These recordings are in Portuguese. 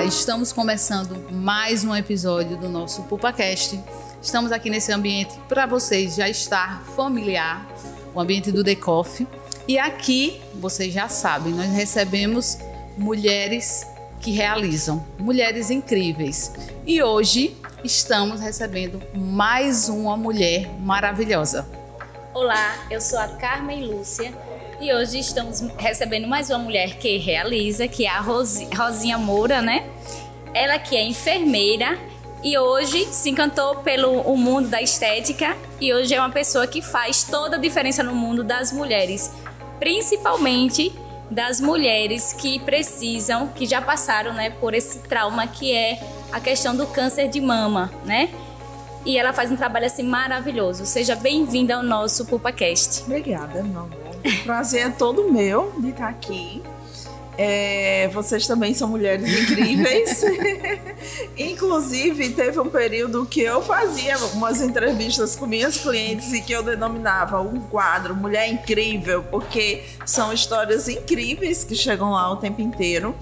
estamos começando mais um episódio do nosso PulpaCast. Estamos aqui nesse ambiente para vocês já estar familiar, o ambiente do The Coffee. E aqui, vocês já sabem, nós recebemos mulheres que realizam, mulheres incríveis. E hoje estamos recebendo mais uma mulher maravilhosa. Olá, eu sou a Carmen Lúcia e hoje estamos recebendo mais uma mulher que realiza, que é a Rosinha Moura, né? Ela que é enfermeira e hoje se encantou pelo mundo da estética e hoje é uma pessoa que faz toda a diferença no mundo das mulheres, principalmente das mulheres que precisam, que já passaram, né, por esse trauma que é a questão do câncer de mama, né? E ela faz um trabalho assim maravilhoso. Seja bem-vinda ao nosso PulpaCast. Obrigada, meu amor. O prazer é todo meu de estar aqui. Vocês também são mulheres incríveis. Inclusive, teve um período que eu fazia umas entrevistas com minhas clientes e que eu denominava um quadro Mulher Incrível, porque são histórias incríveis que chegam lá o tempo inteiro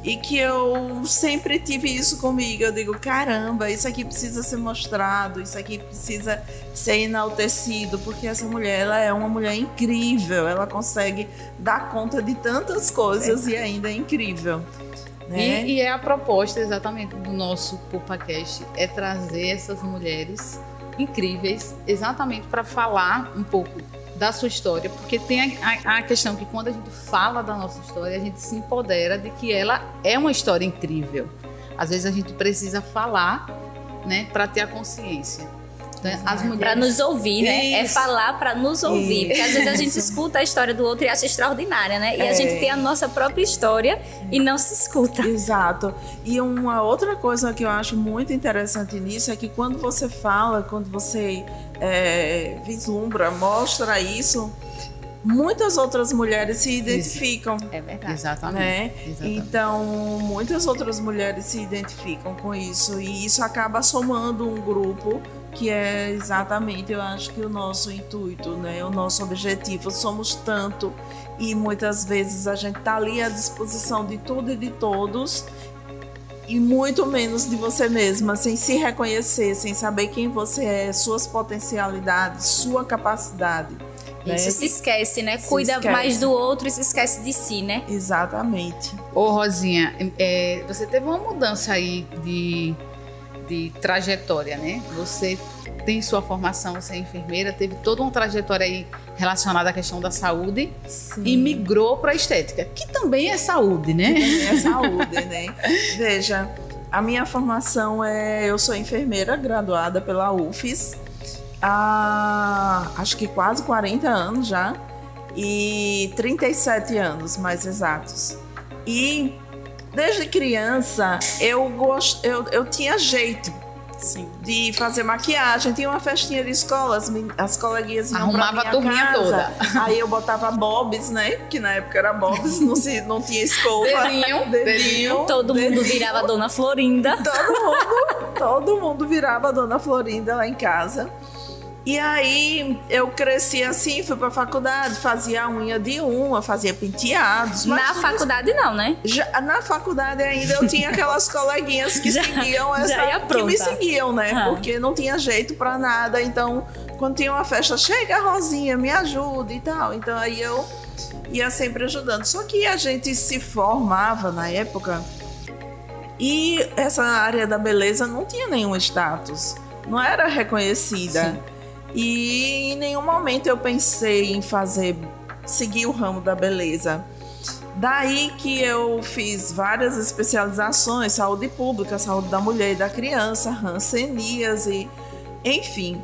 e que eu sempre tive isso comigo. Eu digo, caramba, isso aqui precisa ser mostrado, isso aqui precisa ser enaltecido, porque essa mulher, ela é uma mulher incrível, ela consegue dar conta de tantas coisas e ainda é incrível, né? E é a proposta exatamente do nosso PulpaCast, é trazer essas mulheres incríveis exatamente para falar um pouco da sua história, porque tem a questão que quando a gente fala da nossa história, a gente se empodera de que ela é uma história incrível. Às vezes a gente precisa falar, né, para ter a consciência. As mulheres... Para nos ouvir, né? Isso. É falar para nos ouvir. Porque às vezes a gente escuta a história do outro e acha extraordinária, né? E a gente tem a nossa própria história e não se escuta. Exato. E uma outra coisa que eu acho muito interessante nisso é que quando você fala, quando você vislumbra, mostra isso, muitas outras mulheres se identificam. É verdade. Exatamente. Né? Exatamente. Então, muitas outras mulheres se identificam com isso e isso acaba somando um grupo que é exatamente, eu acho que o nosso intuito, né? O nosso objetivo. Somos tanto e muitas vezes a gente está ali à disposição de tudo e de todos e muito menos de você mesma, sem se reconhecer, sem saber quem você é, suas potencialidades, sua capacidade. Isso, se esquece, né? Cuida mais do outro e se esquece de si, né? Exatamente. Ô Rosinha, você teve uma mudança aí de trajetória, né? Você tem sua formação, você é enfermeira, teve toda uma trajetória aí relacionada à questão da saúde. Sim. E migrou para a estética, que também é saúde, né? Que também é saúde, né? Veja, a minha formação eu sou enfermeira graduada pela UFES há acho que quase 40 anos já e 37 anos mais exatos. E desde criança eu tinha jeito. Sim. De fazer maquiagem. Tinha uma festinha de escola, as coleguinhas iam pra minha casa. Arrumava a turminha toda. Aí eu botava bobs, né? Que na época era bobs, não tinha escova. Dedinho. Todo mundo virava a Dona Florinda. Todo mundo virava a Dona Florinda lá em casa. E aí eu cresci assim, fui pra faculdade, fazia a unha de uma, fazia penteados. Na faculdade não, né? Na faculdade ainda eu tinha aquelas coleguinhas que seguiam que me seguiam, né? Porque não tinha jeito pra nada. Então, quando tinha uma festa, chega Rosinha, me ajuda e tal. Então aí eu ia sempre ajudando. Só que a gente se formava na época e essa área da beleza não tinha nenhum status, não era reconhecida. Sim. E em nenhum momento eu pensei em seguir o ramo da beleza. Daí que eu fiz várias especializações, saúde pública, saúde da mulher e da criança, hanseníase, enfim.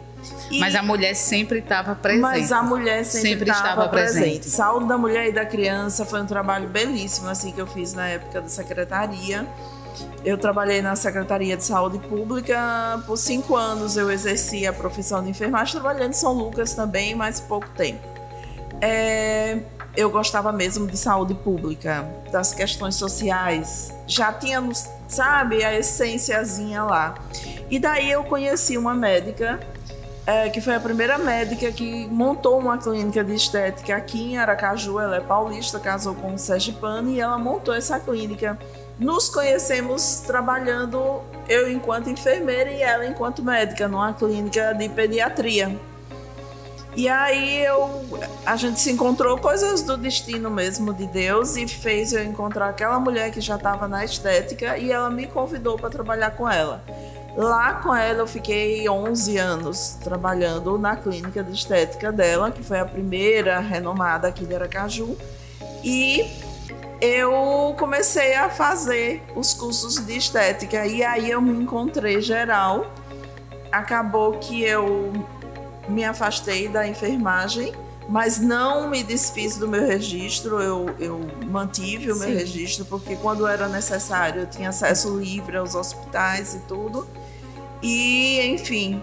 Mas a mulher sempre estava presente. Mas a mulher sempre estava presente. Saúde da mulher e da criança foi um trabalho belíssimo assim que eu fiz na época da secretaria. Eu trabalhei na Secretaria de Saúde Pública por 5 anos. Eu exerci a profissão de enfermagem, trabalhando em São Lucas também, mas pouco tempo. Eu gostava mesmo de saúde pública, das questões sociais. Já tínhamos, sabe, a essênciazinha lá. E daí eu conheci uma médica, que foi a primeira médica que montou uma clínica de estética aqui em Aracaju. Ela é paulista, casou com um sergipano e ela montou essa clínica nos conhecemos trabalhando, eu enquanto enfermeira e ela enquanto médica, numa clínica de pediatria. E aí a gente se encontrou, coisas do destino mesmo de Deus, e fez eu encontrar aquela mulher que já estava na estética, e ela me convidou para trabalhar com ela. Lá com ela eu fiquei 11 anos trabalhando na clínica de estética dela, que foi a primeira renomada aqui de Aracaju. E eu comecei a fazer os cursos de estética, e aí eu me encontrei geral. Acabou que eu me afastei da enfermagem, mas não me desfiz do meu registro, eu mantive o meu registro, porque quando era necessário eu tinha acesso livre aos hospitais e tudo. E, enfim,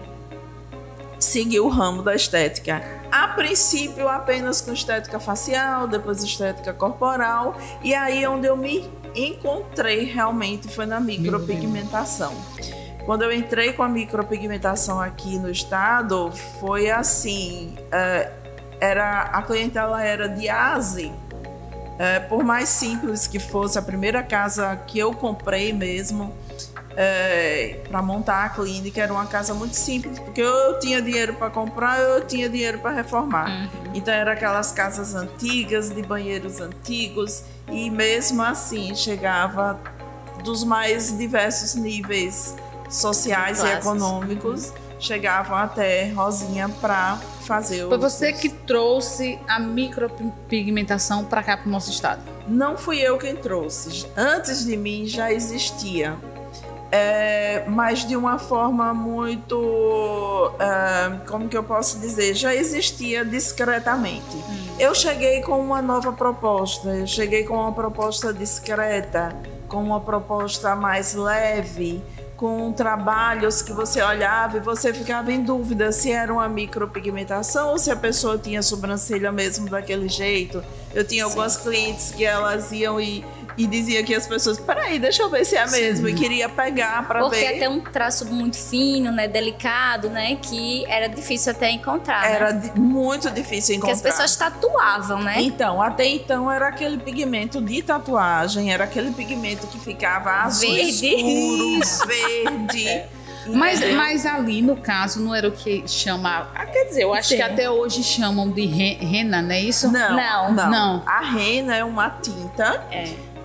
segui o ramo da estética. A princípio apenas com estética facial, depois estética corporal, e aí onde eu me encontrei realmente foi na micropigmentação. Quando eu entrei com a micropigmentação aqui no estado, foi assim, a clientela era de ASE, por mais simples que fosse, a primeira casa que eu comprei mesmo para montar a clínica era uma casa muito simples, porque eu tinha dinheiro para comprar, eu tinha dinheiro para reformar. Então eram aquelas casas antigas, de banheiros antigos, e mesmo assim chegava dos mais diversos níveis sociais e econômicos, chegavam até Rosinha para fazer o... Foi você que trouxe a micropigmentação para cá, para o nosso estado? Não fui eu quem trouxe. Antes de mim já existia, mas de uma forma muito... como que eu posso dizer? Já existia discretamente. Eu cheguei com uma nova proposta, eu cheguei com uma proposta discreta, com uma proposta mais leve, com trabalhos que você olhava e você ficava em dúvida se era uma micropigmentação ou se a pessoa tinha sobrancelha mesmo daquele jeito. Eu tinha algumas clientes que elas iam e dizia que as pessoas, peraí, deixa eu ver se é mesmo, e queria pegar para ver. Porque até um traço muito fino, né, delicado, né, que era difícil até encontrar. Era né? Muito difícil encontrar. Porque as pessoas tatuavam, né? Então, até então era aquele pigmento de tatuagem, era aquele pigmento que ficava azul escuro, verde. Mas ali, no caso, não era o que chama... quer dizer, eu acho que até hoje chamam de rena, não é isso? Não. A rena é uma tinta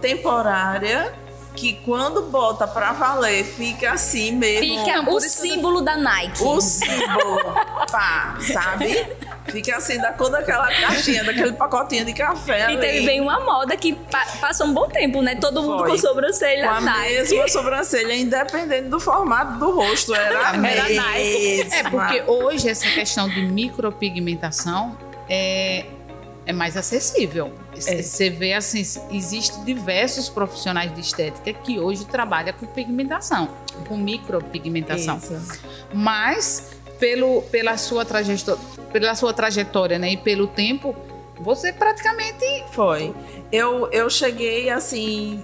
temporária que quando bota pra valer fica assim mesmo. Fica o símbolo da Nike. O símbolo, pá, sabe? Fica assim da cor daquela caixinha, daquele pacotinho de café. E teve bem uma moda que passou um bom tempo, né? Todo mundo com sobrancelha com a Nike. mesma sobrancelha, independente do formato do rosto, era a mesma. Nike. Porque hoje essa questão de micropigmentação é mais acessível. Você vê assim, existem diversos profissionais de estética que hoje trabalham com pigmentação, com micropigmentação. Isso. Mas pela sua trajetória, né, e pelo tempo, você praticamente foi. Eu cheguei assim,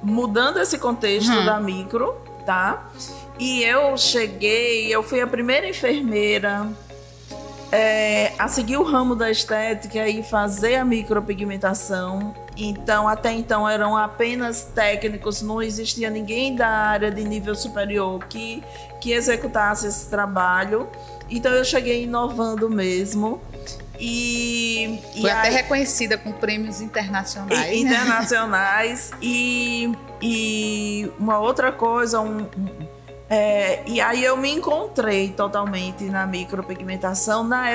mudando esse contexto da micro, tá? E eu fui a primeira enfermeira a seguir o ramo da estética e fazer a micropigmentação. Então, até então eram apenas técnicos, não existia ninguém da área de nível superior que executasse esse trabalho. Então eu cheguei inovando mesmo. Foi até reconhecida com prêmios internacionais. Internacionais. E uma outra coisa, e aí eu me encontrei totalmente na micropigmentação. Da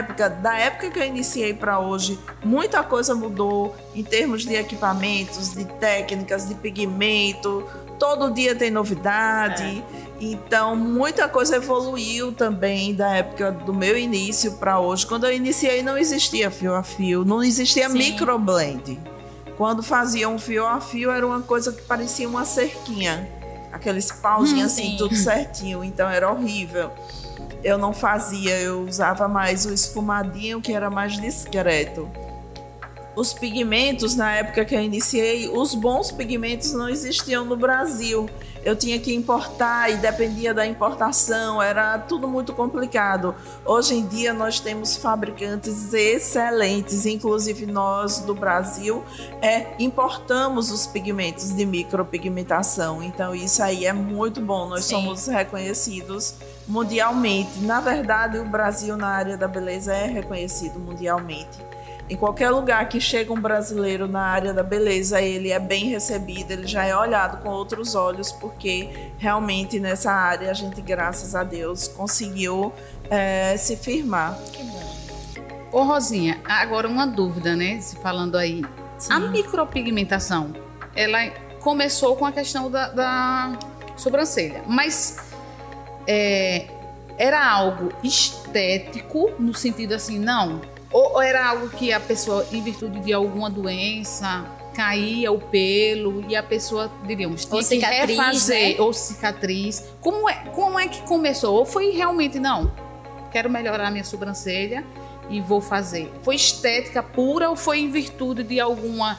época que eu iniciei para hoje, muita coisa mudou em termos de equipamentos, de técnicas, de pigmento. Todo dia tem novidade. Então, muita coisa evoluiu também da época do meu início para hoje. Quando eu iniciei, não existia fio a fio, não existia microblend. Quando faziam fio a fio, era uma coisa que parecia uma cerquinha. Aqueles pauzinhos assim, tudo certinho. Então era horrível. Eu não fazia, eu usava mais o esfumadinho, que era mais discreto. os pigmentos, na época que eu iniciei, os bons pigmentos não existiam no Brasil. Eu tinha que importar e dependia da importação, era tudo muito complicado. Hoje em dia nós temos fabricantes excelentes, inclusive nós do Brasil importamos os pigmentos de micropigmentação. Então isso aí é muito bom, nós somos reconhecidos mundialmente. Na verdade, o Brasil na área da beleza é reconhecido mundialmente. Em qualquer lugar que chega um brasileiro na área da beleza, ele é bem recebido, ele já é olhado com outros olhos, porque realmente nessa área a gente, graças a Deus, conseguiu se firmar. Que bom. Ô Rosinha, agora uma dúvida, né? Se falando aí, sim, a micropigmentação, ela começou com a questão da sobrancelha, mas era algo estético, no sentido assim, não... Ou era algo que a pessoa, em virtude de alguma doença, caía o pelo e a pessoa, diríamos, tinha que refazer, ou cicatriz. Como é que começou? Ou foi realmente, não, quero melhorar minha sobrancelha e vou fazer? Foi estética pura ou foi em virtude de alguma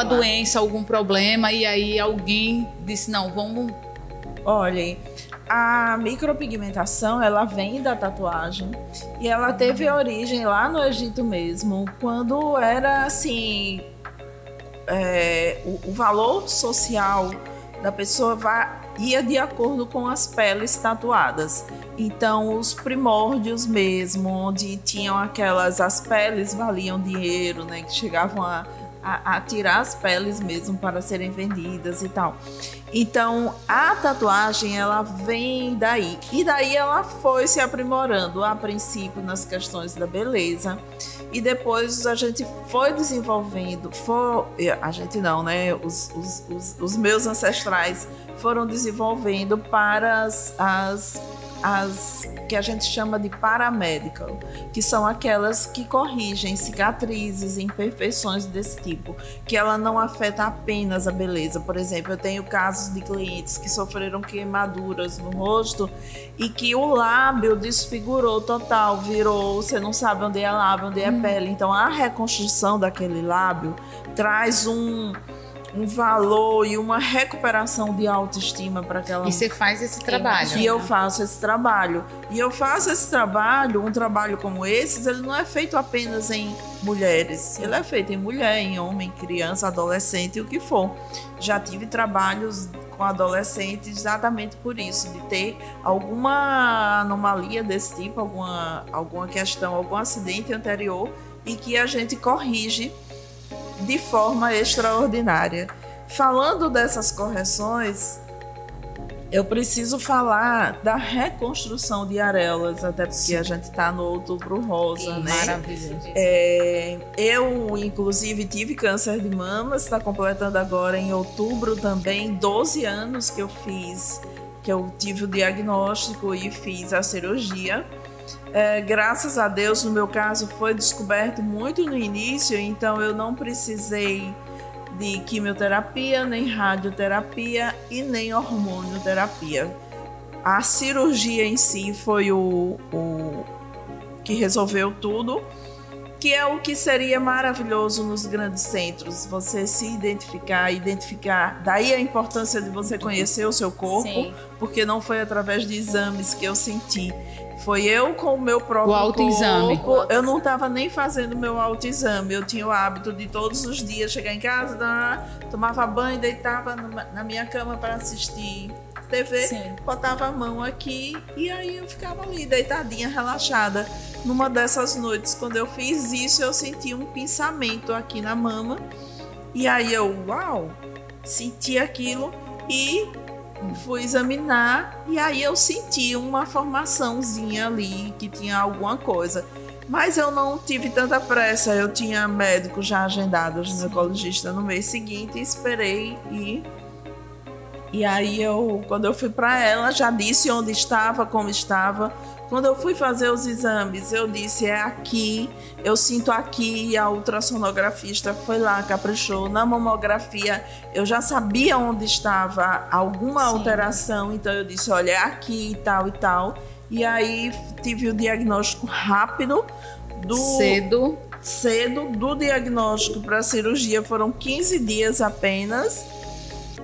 doença, algum problema, e aí alguém disse, não, vamos... Olhem, a micropigmentação, ela vem da tatuagem e ela teve origem lá no Egito mesmo, quando era assim, o valor social da pessoa ia de acordo com as peles tatuadas. Então, os primórdios mesmo, onde tinham as peles valiam dinheiro, né, que chegavam a tirar as peles mesmo para serem vendidas e tal. Então, a tatuagem, ela vem daí. E daí ela foi se aprimorando, a princípio, nas questões da beleza. E depois a gente foi desenvolvendo, a gente não, né? Os meus ancestrais foram desenvolvendo para as que a gente chama de paramédical, que são aquelas que corrigem cicatrizes, imperfeições desse tipo, que ela não afeta apenas a beleza. Por exemplo, eu tenho casos de clientes que sofreram queimaduras no rosto e que o lábio desfigurou total, virou, você não sabe onde é lábio, onde é pele. Então a reconstrução daquele lábio traz um valor e uma recuperação de autoestima para aquela... E você faz esse trabalho. E eu faço esse trabalho. E eu faço esse trabalho, um trabalho como esse, ele não é feito apenas em mulheres. Ele é feito em mulher, em homem, criança, adolescente, o que for. Já tive trabalhos com adolescentes exatamente por isso, de ter alguma anomalia desse tipo, alguma questão, algum acidente anterior, e que a gente corrige de forma extraordinária. Falando dessas correções, eu preciso falar da reconstrução de areolas, até porque sim, a gente está no Outubro Rosa, né? Maravilhoso. Eu, inclusive, tive câncer de mama, está completando agora em outubro também 12 anos que eu tive o diagnóstico e fiz a cirurgia. Graças a Deus, no meu caso, foi descoberto muito no início, então eu não precisei de quimioterapia, nem radioterapia e nem hormonioterapia. A cirurgia em si foi o que resolveu tudo, que é o que seria maravilhoso nos grandes centros, você se identificar. Daí a importância de você conhecer o seu corpo, sim, porque não foi através de exames que eu senti. Foi eu com o meu próprio autoexame. Corpo. Eu não estava nem fazendo meu autoexame. Eu tinha o hábito de todos os dias chegar em casa, tomava banho, deitava na minha cama para assistir TV, sim, botava a mão aqui e aí eu ficava ali, deitadinha, relaxada. Numa dessas noites, quando eu fiz isso, eu senti um pinçamento aqui na mama. E aí eu, uau, senti aquilo e fui examinar, e aí eu senti uma formaçãozinha ali, que tinha alguma coisa. Mas eu não tive tanta pressa, eu tinha médico já agendado, ginecologista no mês seguinte, e esperei e aí quando eu fui para ela, já disse onde estava, como estava. Quando eu fui fazer os exames, eu disse, é aqui, eu sinto aqui, e a ultrassonografista foi lá, caprichou. Na mamografia, eu já sabia onde estava alguma, sim, alteração, então eu disse, olha, é aqui e tal e tal. E aí tive o diagnóstico rápido. Cedo. cedo, do diagnóstico para a cirurgia foram 15 dias apenas.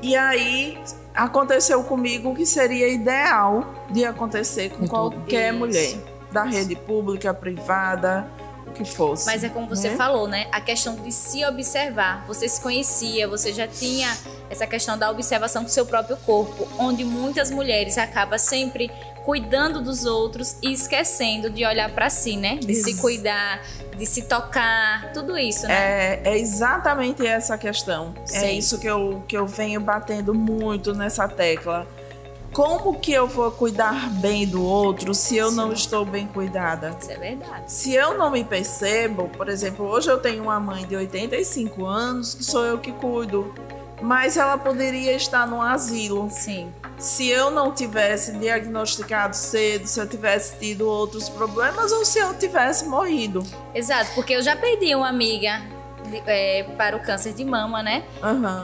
E aí aconteceu comigo o que seria ideal de acontecer com qualquer mulher, da rede pública, privada, o que fosse. Mas é como você falou, né? A questão de se observar. Você se conhecia, você já tinha essa questão da observação do seu próprio corpo, onde muitas mulheres acabam sempre cuidando dos outros e esquecendo de olhar para si, né? De se cuidar, de se tocar, tudo isso, né? É exatamente essa questão. Sim. É isso que eu venho batendo muito nessa tecla. Como que eu vou cuidar bem do outro se eu não estou bem cuidada? Isso é verdade. Se eu não me percebo, por exemplo, hoje eu tenho uma mãe de 85 anos que sou eu que cuido, mas ela poderia estar no asilo. Sim. Se eu não tivesse diagnosticado cedo, se eu tivesse tido outros problemas ou se eu tivesse morrido. Exato, porque eu já perdi uma amiga para o câncer de mama, né?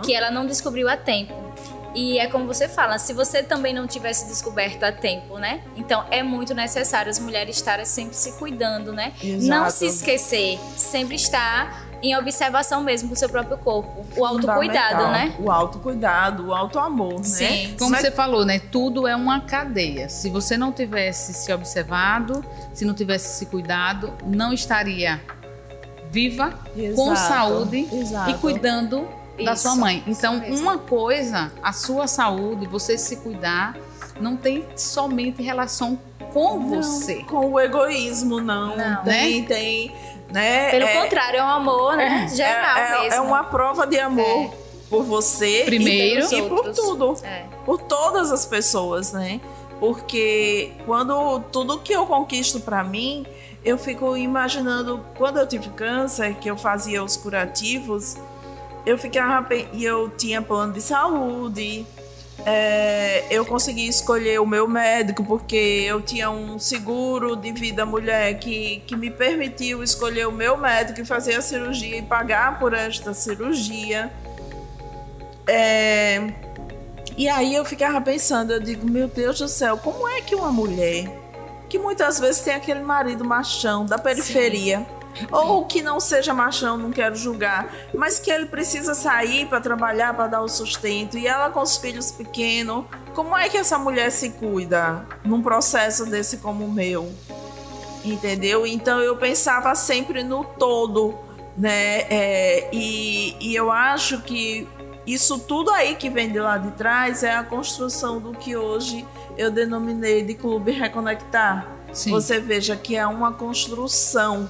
Que ela não descobriu a tempo. E é como você fala, se você também não tivesse descoberto a tempo, né? Então é muito necessário as mulheres estarem sempre se cuidando, né? Exato. Não se esquecer, sempre estar em observação mesmo com o seu próprio corpo. O autocuidado, né? O autocuidado, o autoamor, Sim. né? Como você falou, né? Tudo é uma cadeia. Se você não tivesse se observado, se não tivesse se cuidado, não estaria viva, com saúde e cuidando da sua mãe. Então, uma coisa, a sua saúde, você se cuidar, não tem somente relação com você. Com o egoísmo, não. Tem, né? Pelo contrário, é um amor, né? Geral mesmo. É uma prova de amor por você primeiro e por tudo. Por todas as pessoas, né? Porque quando tudo que eu conquisto pra mim, eu fico imaginando, quando eu tive câncer, que eu fazia os curativos, eu ficava, e eu tinha plano de saúde, eu consegui escolher o meu médico porque eu tinha um seguro de vida mulher que me permitiu escolher o meu médico e fazer a cirurgia e pagar por esta cirurgia. E aí eu ficava pensando, eu digo, meu Deus do céu, como é que uma mulher que muitas vezes tem aquele marido machão da periferia, ou que não seja machão, não quero julgar, mas que ele precisa sair para trabalhar, para dar o sustento, e ela com os filhos pequenos, como é que essa mulher se cuida num processo desse como o meu? Entendeu? Então eu pensava sempre no todo, né? E eu acho que isso tudo aí que vem de lá de trás é a construção do que hoje eu denominei de Clube Reconectar. Sim. Você veja que é uma construção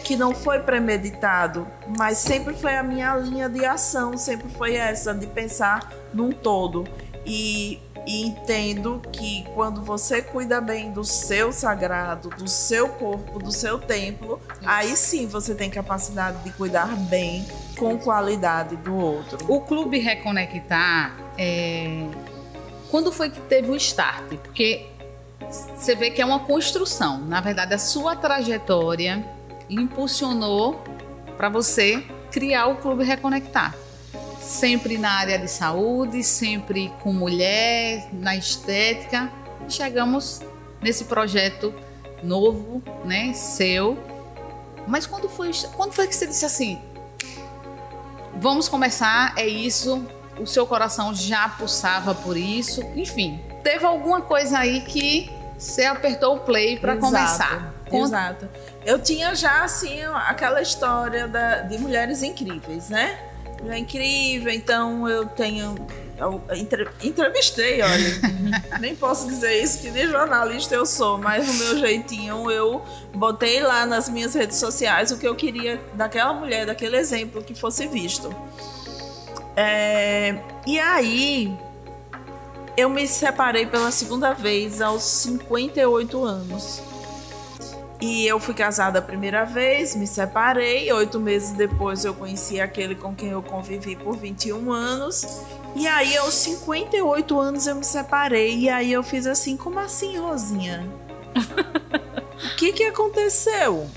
que não foi premeditado, mas sempre foi a minha linha de ação, sempre foi essa, de pensar num todo. E entendo que quando você cuida bem do seu sagrado, do seu corpo, do seu templo, aí sim você tem capacidade de cuidar bem, com qualidade do outro. O Clube Reconectar, quando foi que teve o start? Porque você vê que é uma construção. Na verdade, a sua trajetória impulsionou para você criar o Clube Reconectar. Sempre na área de saúde, sempre com mulher, na estética. Chegamos nesse projeto novo, né, seu. Mas quando foi que você disse assim, vamos começar, é isso, o seu coração já pulsava por isso, enfim, teve alguma coisa aí que você apertou o play para começar. Exato. Eu tinha já, assim, aquela história de mulheres incríveis, né? Mulher incrível, então eu entrevistei, olha, nem posso dizer isso, que nem jornalista eu sou, mas no meu jeitinho eu botei lá nas minhas redes sociais o que eu queria daquela mulher, daquele exemplo que fosse visto. E aí eu me separei pela segunda vez aos 58 anos. E eu fui casada a primeira vez, me separei. 8 meses depois eu conheci aquele com quem eu convivi por 21 anos. E aí aos 58 anos eu me separei. E aí eu fiz assim, como assim, Rosinha? O que aconteceu?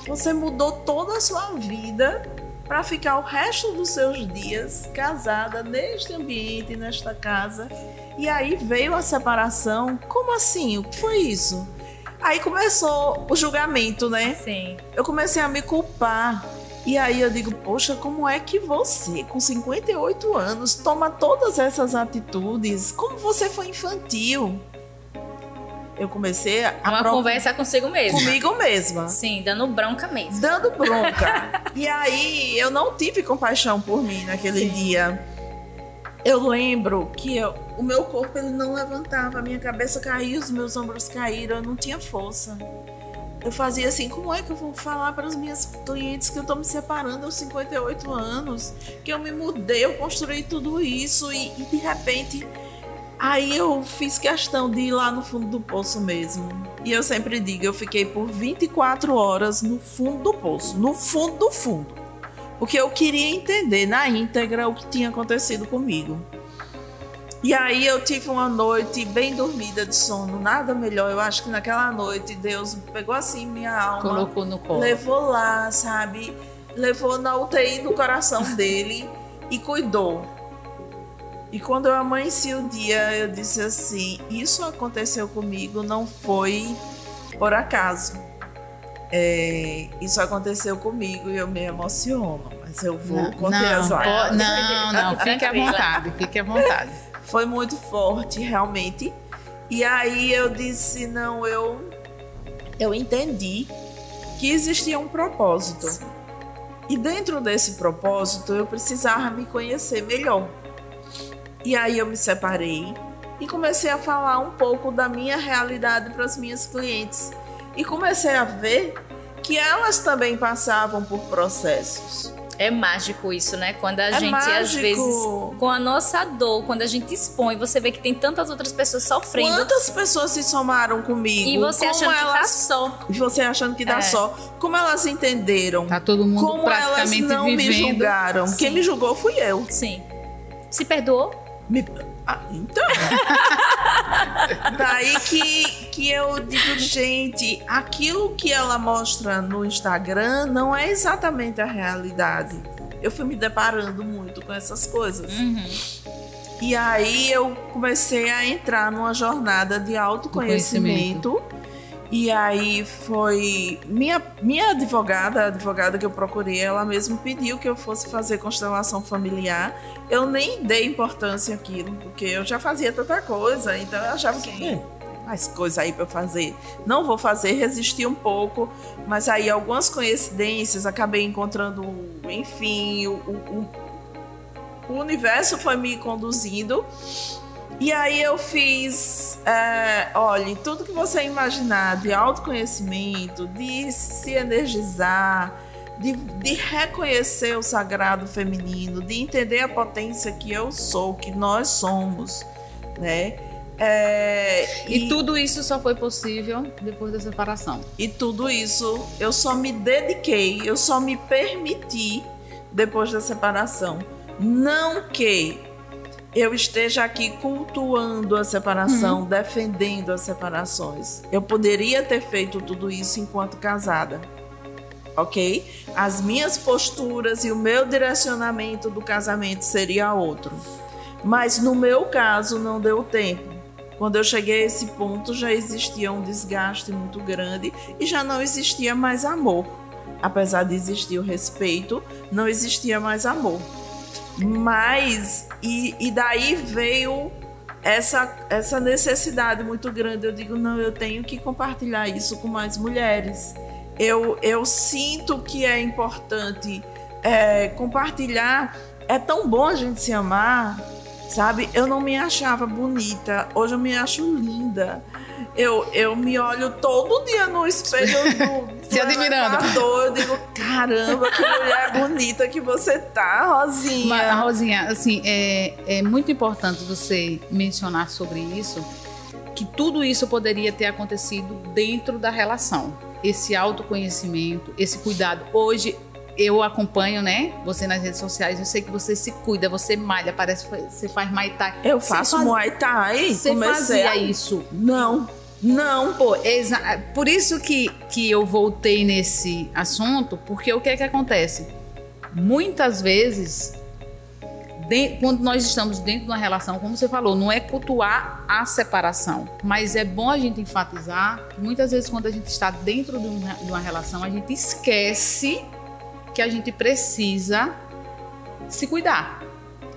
Você mudou toda a sua vida para ficar o resto dos seus dias casada neste ambiente, nesta casa. E aí veio a separação. Como assim? O que foi isso? Aí começou o julgamento, né? Sim. Eu comecei a me culpar. E aí eu digo, poxa, como é que você, com 58 anos, toma todas essas atitudes? Como você foi infantil? Eu comecei a... Uma conversa consigo mesma. Comigo mesma. Sim, dando bronca mesmo. Dando bronca. E aí eu não tive compaixão por mim naquele dia. Eu lembro que o meu corpo ele não levantava, a minha cabeça caía, os meus ombros caíram, eu não tinha força. Eu fazia assim, como é que eu vou falar para as minhas clientes que eu tô me separando aos 58 anos, que eu me mudei, eu construí tudo isso e de repente... Aí eu fiz questão de ir lá no fundo do poço mesmo. E eu sempre digo, eu fiquei por 24 horas no fundo do poço, no fundo do fundo. Porque eu queria entender na íntegra o que tinha acontecido comigo. E aí eu tive uma noite bem dormida de sono, nada melhor. Eu acho que naquela noite Deus pegou assim minha alma, colocou no colo, levou lá, sabe? Levou na UTI do coração dele e cuidou. E quando eu amanheci o dia, eu disse assim, isso aconteceu comigo, não foi por acaso. Isso aconteceu comigo e eu me emociono, mas eu vou contar as lágrimas. Não, fique à vontade, fique à vontade. Foi muito forte, realmente. E aí eu disse, não, eu entendi que existia um propósito. Sim. E dentro desse propósito, eu precisava me conhecer melhor. E aí eu me separei e comecei a falar um pouco da minha realidade para as minhas clientes. E comecei a ver que elas também passavam por processos. É mágico isso, né? Quando a gente, às vezes, com a nossa dor, quando a gente expõe, você vê que tem tantas outras pessoas sofrendo. Quantas pessoas se somaram comigo? E você achando que tá só. E você achando que tá só. Como elas entenderam? Tá todo mundo como praticamente elas não vivendo. Me julgaram. Sim. Quem me julgou fui eu. Sim. Se perdoou? Então. Daí que eu digo, gente, aquilo que ela mostra no Instagram não é exatamente a realidade. Eu fui me deparando muito com essas coisas. Uhum. E aí eu comecei a entrar numa jornada de autoconhecimento. E aí foi minha advogada, a advogada que eu procurei, ela mesmo pediu que eu fosse fazer constelação familiar. Eu nem dei importância àquilo, porque eu já fazia tanta coisa, então eu achava que tem mais coisa aí para eu fazer. Não vou fazer, resisti um pouco, mas aí algumas coincidências, acabei encontrando, enfim, o universo foi me conduzindo. E aí eu fiz, olha, tudo que você imaginar de autoconhecimento, de se energizar, de reconhecer o sagrado feminino, de entender a potência que eu sou, que nós somos, né? E tudo isso só foi possível depois da separação. E tudo isso eu só me dediquei, eu só me permiti depois da separação. Não que eu esteja aqui cultuando a separação, defendendo as separações. Eu poderia ter feito tudo isso enquanto casada, ok? As minhas posturas e o meu direcionamento do casamento seria outro. Mas no meu caso não deu tempo. Quando eu cheguei a esse ponto já existia um desgaste muito grande e já não existia mais amor. Apesar de existir o respeito, não existia mais amor. Mas, e daí veio essa necessidade muito grande. Eu digo, não, eu tenho que compartilhar isso com mais mulheres. Eu sinto que é importante compartilhar. É tão bom a gente se amar, sabe? Eu não me achava bonita, hoje eu me acho linda. Eu me olho todo dia no espelho se admirando. Eu digo, caramba, que mulher bonita que você tá, Rosinha. Mas, Rosinha, assim, é muito importante você mencionar sobre isso, que tudo isso poderia ter acontecido dentro da relação. Esse autoconhecimento, esse cuidado. Hoje eu acompanho, né, você nas redes sociais, eu sei que você se cuida, você malha, parece que você faz Muay Thai. Eu faço Muay Thai. Você fazia isso? Não. Pô, por isso que eu voltei nesse assunto, porque o que é que acontece? Muitas vezes, quando nós estamos dentro de uma relação, como você falou, não é cultuar a separação, mas é bom a gente enfatizar que muitas vezes quando a gente está dentro de uma relação, a gente esquece que a gente precisa se cuidar,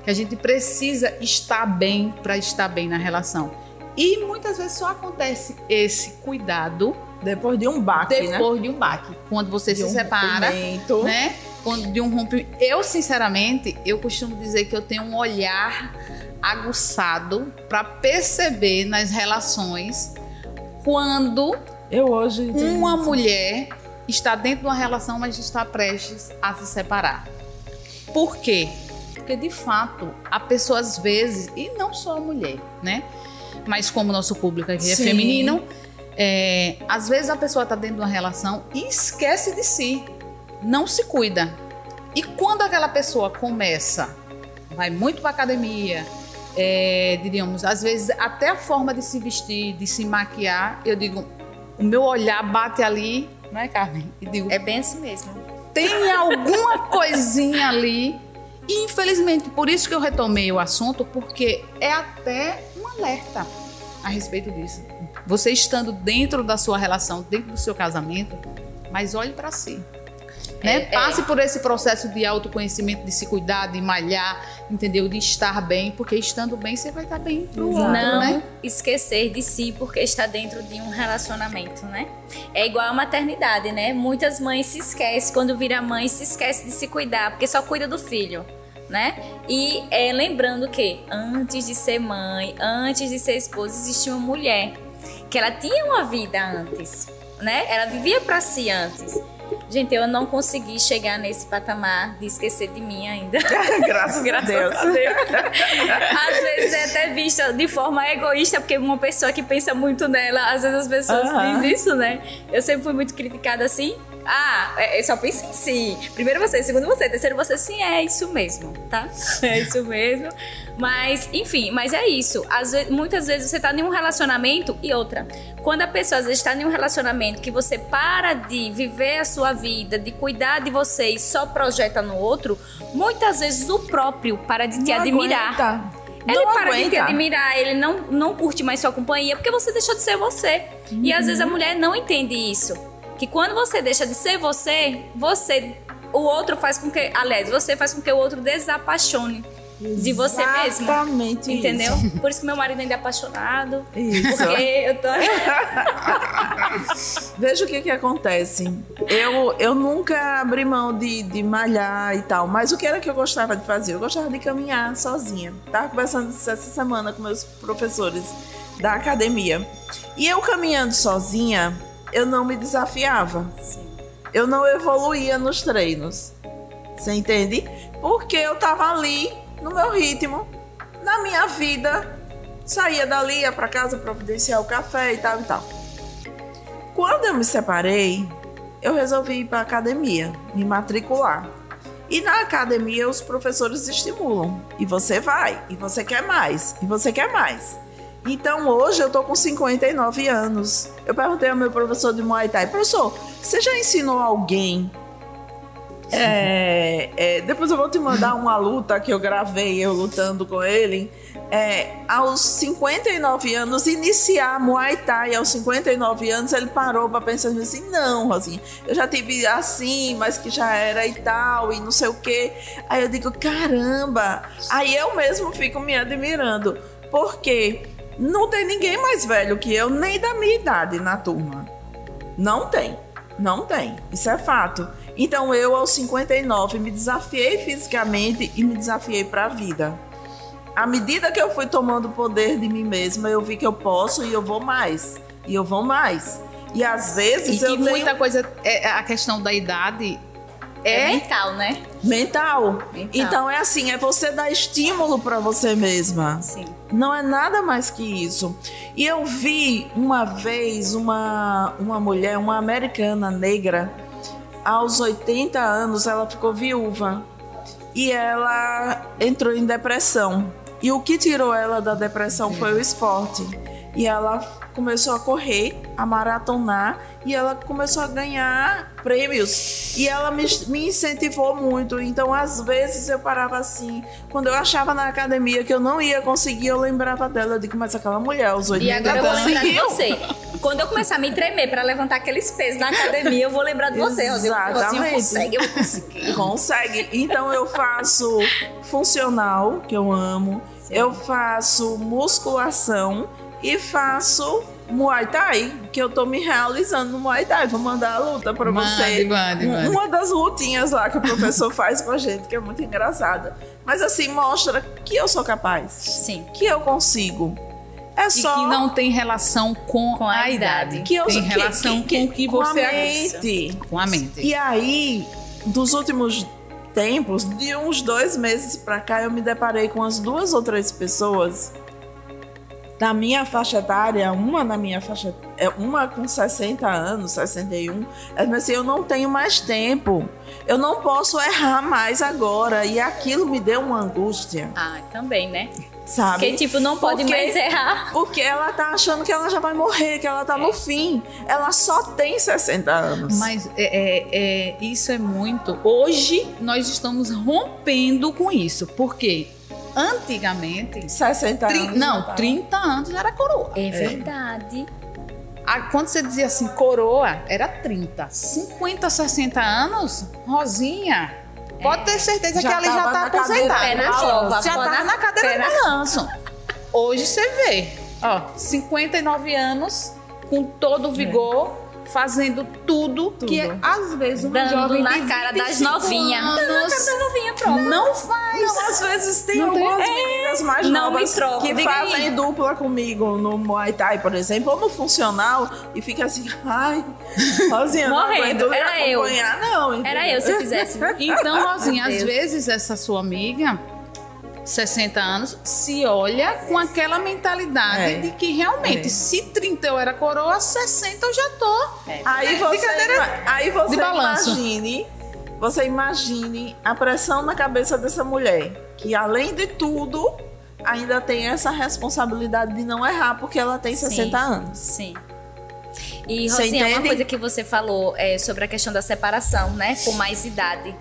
que a gente precisa estar bem para estar bem na relação. E muitas vezes só acontece esse cuidado depois de um baque, depois de um baque, quando você se separa, né? Quando de um rompimento. Eu, sinceramente, eu costumo dizer que eu tenho um olhar aguçado para perceber nas relações quando uma mulher está dentro de uma relação, mas está prestes a se separar. Por quê? Porque, de fato, a pessoa às vezes, e não só a mulher, né? Mas como o nosso público aqui é feminino, às vezes a pessoa está dentro de uma relação e esquece de si, não se cuida. E quando aquela pessoa vai muito para academia, diríamos, às vezes até a forma de se vestir, de se maquiar, eu digo, o meu olhar bate ali, não é, Carmen? E digo, é bem assim mesmo. Tem alguma coisinha ali. E infelizmente, por isso que eu retomei o assunto, porque é até um alerta a respeito disso. Você estando dentro da sua relação, dentro do seu casamento, mas olhe para si. Né? Passe por esse processo de autoconhecimento, de se cuidar, de malhar, entendeu? De estar bem, porque estando bem você vai estar bem pro outro, não esquecer de si porque está dentro de um relacionamento, né? É igual a maternidade, né? Muitas mães se esquecem, quando vira mãe, se esquece de se cuidar, porque só cuida do filho, né? E lembrando que antes de ser mãe, antes de ser esposa, existia uma mulher que ela tinha uma vida antes, né? Ela vivia para si antes. Gente, eu não consegui chegar nesse patamar de esquecer de mim ainda. Graças a Deus. Às vezes é até vista de forma egoísta, porque uma pessoa que pensa muito nela, às vezes as pessoas dizem isso, né? Eu sempre fui muito criticada assim. Só pensa em si. Primeiro você, segundo você, terceiro você. Sim, é isso mesmo, tá? É isso mesmo. Mas, enfim, mas é isso. Muitas vezes você tá em um relacionamento e outra. Quando a pessoa às vezes está em um relacionamento que você para de viver a sua vida, de cuidar de você e só projeta no outro, muitas vezes o próprio para de te admirar. Ele para de te admirar, ele não curte mais sua companhia porque você deixou de ser você. E às vezes a mulher não entende isso. Que quando você deixa de ser você, o outro faz com que, aliás, você faz com que o outro desapaixone de você mesmo. Exatamente. Entendeu? Isso. Por isso que meu marido ainda é apaixonado. Isso. Porque eu tô... Veja o que acontece. Eu nunca abri mão de malhar e tal, mas o que era que eu gostava de fazer? Eu gostava de caminhar sozinha. Tava conversando essa semana com meus professores da academia. E eu caminhando sozinha, eu não me desafiava. Sim. Eu não evoluía nos treinos. Você entende? Porque eu tava ali no meu ritmo, na minha vida. Saía dali, ia pra casa providenciar o café e tal e tal. Quando eu me separei, eu resolvi ir pra academia, me matricular. E na academia os professores estimulam. E você vai, e você quer mais, e você quer mais. Então hoje eu tô com 59 anos. Eu perguntei ao meu professor de Muay Thai: professor, você já ensinou alguém? Depois eu vou te mandar uma luta que eu gravei, eu lutando com ele. Aos 59 anos, iniciar Muay Thai aos 59 anos, ele parou para pensar assim: não, Rosinha, eu já tive assim, mas que já era e tal, e não sei o quê. Aí eu digo: caramba! Aí eu mesmo fico me admirando, porque não tem ninguém mais velho que eu, nem da minha idade na turma. Não tem. Isso é fato. Então eu, aos 59, me desafiei fisicamente e me desafiei para a vida. À medida que eu fui tomando poder de mim mesma, eu vi que eu posso e eu vou mais. E eu vou mais. E às vezes eu tenho... muita coisa, a questão da idade... É mental, né? Mental. Então é assim, é você dar estímulo para você mesma. Sim. Não é nada mais que isso. E eu vi uma vez uma mulher, uma americana negra, aos 80 anos ela ficou viúva e ela entrou em depressão. E o que tirou ela da depressão foi o esporte. E ela começou a correr, a maratonar, e ela começou a ganhar prêmios. E ela me incentivou muito. Então, às vezes, eu parava assim. Quando eu achava na academia que eu não ia conseguir, eu lembrava dela. Eu digo, mas aquela mulher, os 80 anos. E agora eu vou lembrar de você. Quando eu começar a me tremer para levantar aqueles pesos na academia, eu vou lembrar de você. Exatamente. Consegue, eu consegui. Consegue. Então, eu faço funcional, que eu amo. Sim. Eu faço musculação. E faço Muay Thai, que eu tô me realizando no Muay Thai. Vou mandar a luta pra você. Mande. Uma das lutinhas lá que o professor faz com a gente, que é muito engraçada. Mas assim, mostra que eu sou capaz. Sim. Que eu consigo. É só... que não tem relação com a idade. Que tem relação com o que você acredita. Com a mente. E aí, dos últimos tempos, de uns 2 meses pra cá, eu me deparei com as 2 ou 3 pessoas... Na minha faixa etária, uma com 60 anos, 61, ela disse assim, eu não tenho mais tempo, eu não posso errar mais agora. E aquilo me deu uma angústia. Também, né? Sabe? Porque, tipo, não pode mais errar. Porque ela tá achando que ela já vai morrer, que ela tá no fim. Ela só tem 60 anos. Mas isso é muito... Hoje, nós estamos rompendo com isso. Por quê? Antigamente... 60 anos. Não, 30 anos era coroa. É verdade. Quando você dizia assim, coroa, era 30. 50, 60 anos, Rosinha, pode ter certeza que ela já tá aposentada. Já tá na cadeira de balanço. Hoje você vê, 59 anos, com todo o vigor, fazendo tudo que às vezes uma jovem na cara das novinhas. Dando na cara das novinhas, pronto. Não faz. Não, às vezes tem algumas meninas mais novas que fazem dupla comigo no Muay Thai, por exemplo, ou no funcional, e fica assim, ai, Rosinha, morrendo. Não era eu. Não, entendeu? Era eu se eu fizesse. Então, Rosinha, às vezes essa sua amiga 60 anos, se olha com aquela mentalidade de que realmente, se 30 eu era coroa, 60 eu já tô. Aí você imagine a pressão na cabeça dessa mulher, que além de tudo, ainda tem essa responsabilidade de não errar, porque ela tem 60 anos. Sim. E, Rosinha, uma coisa que você falou sobre a questão da separação, né, com mais idade.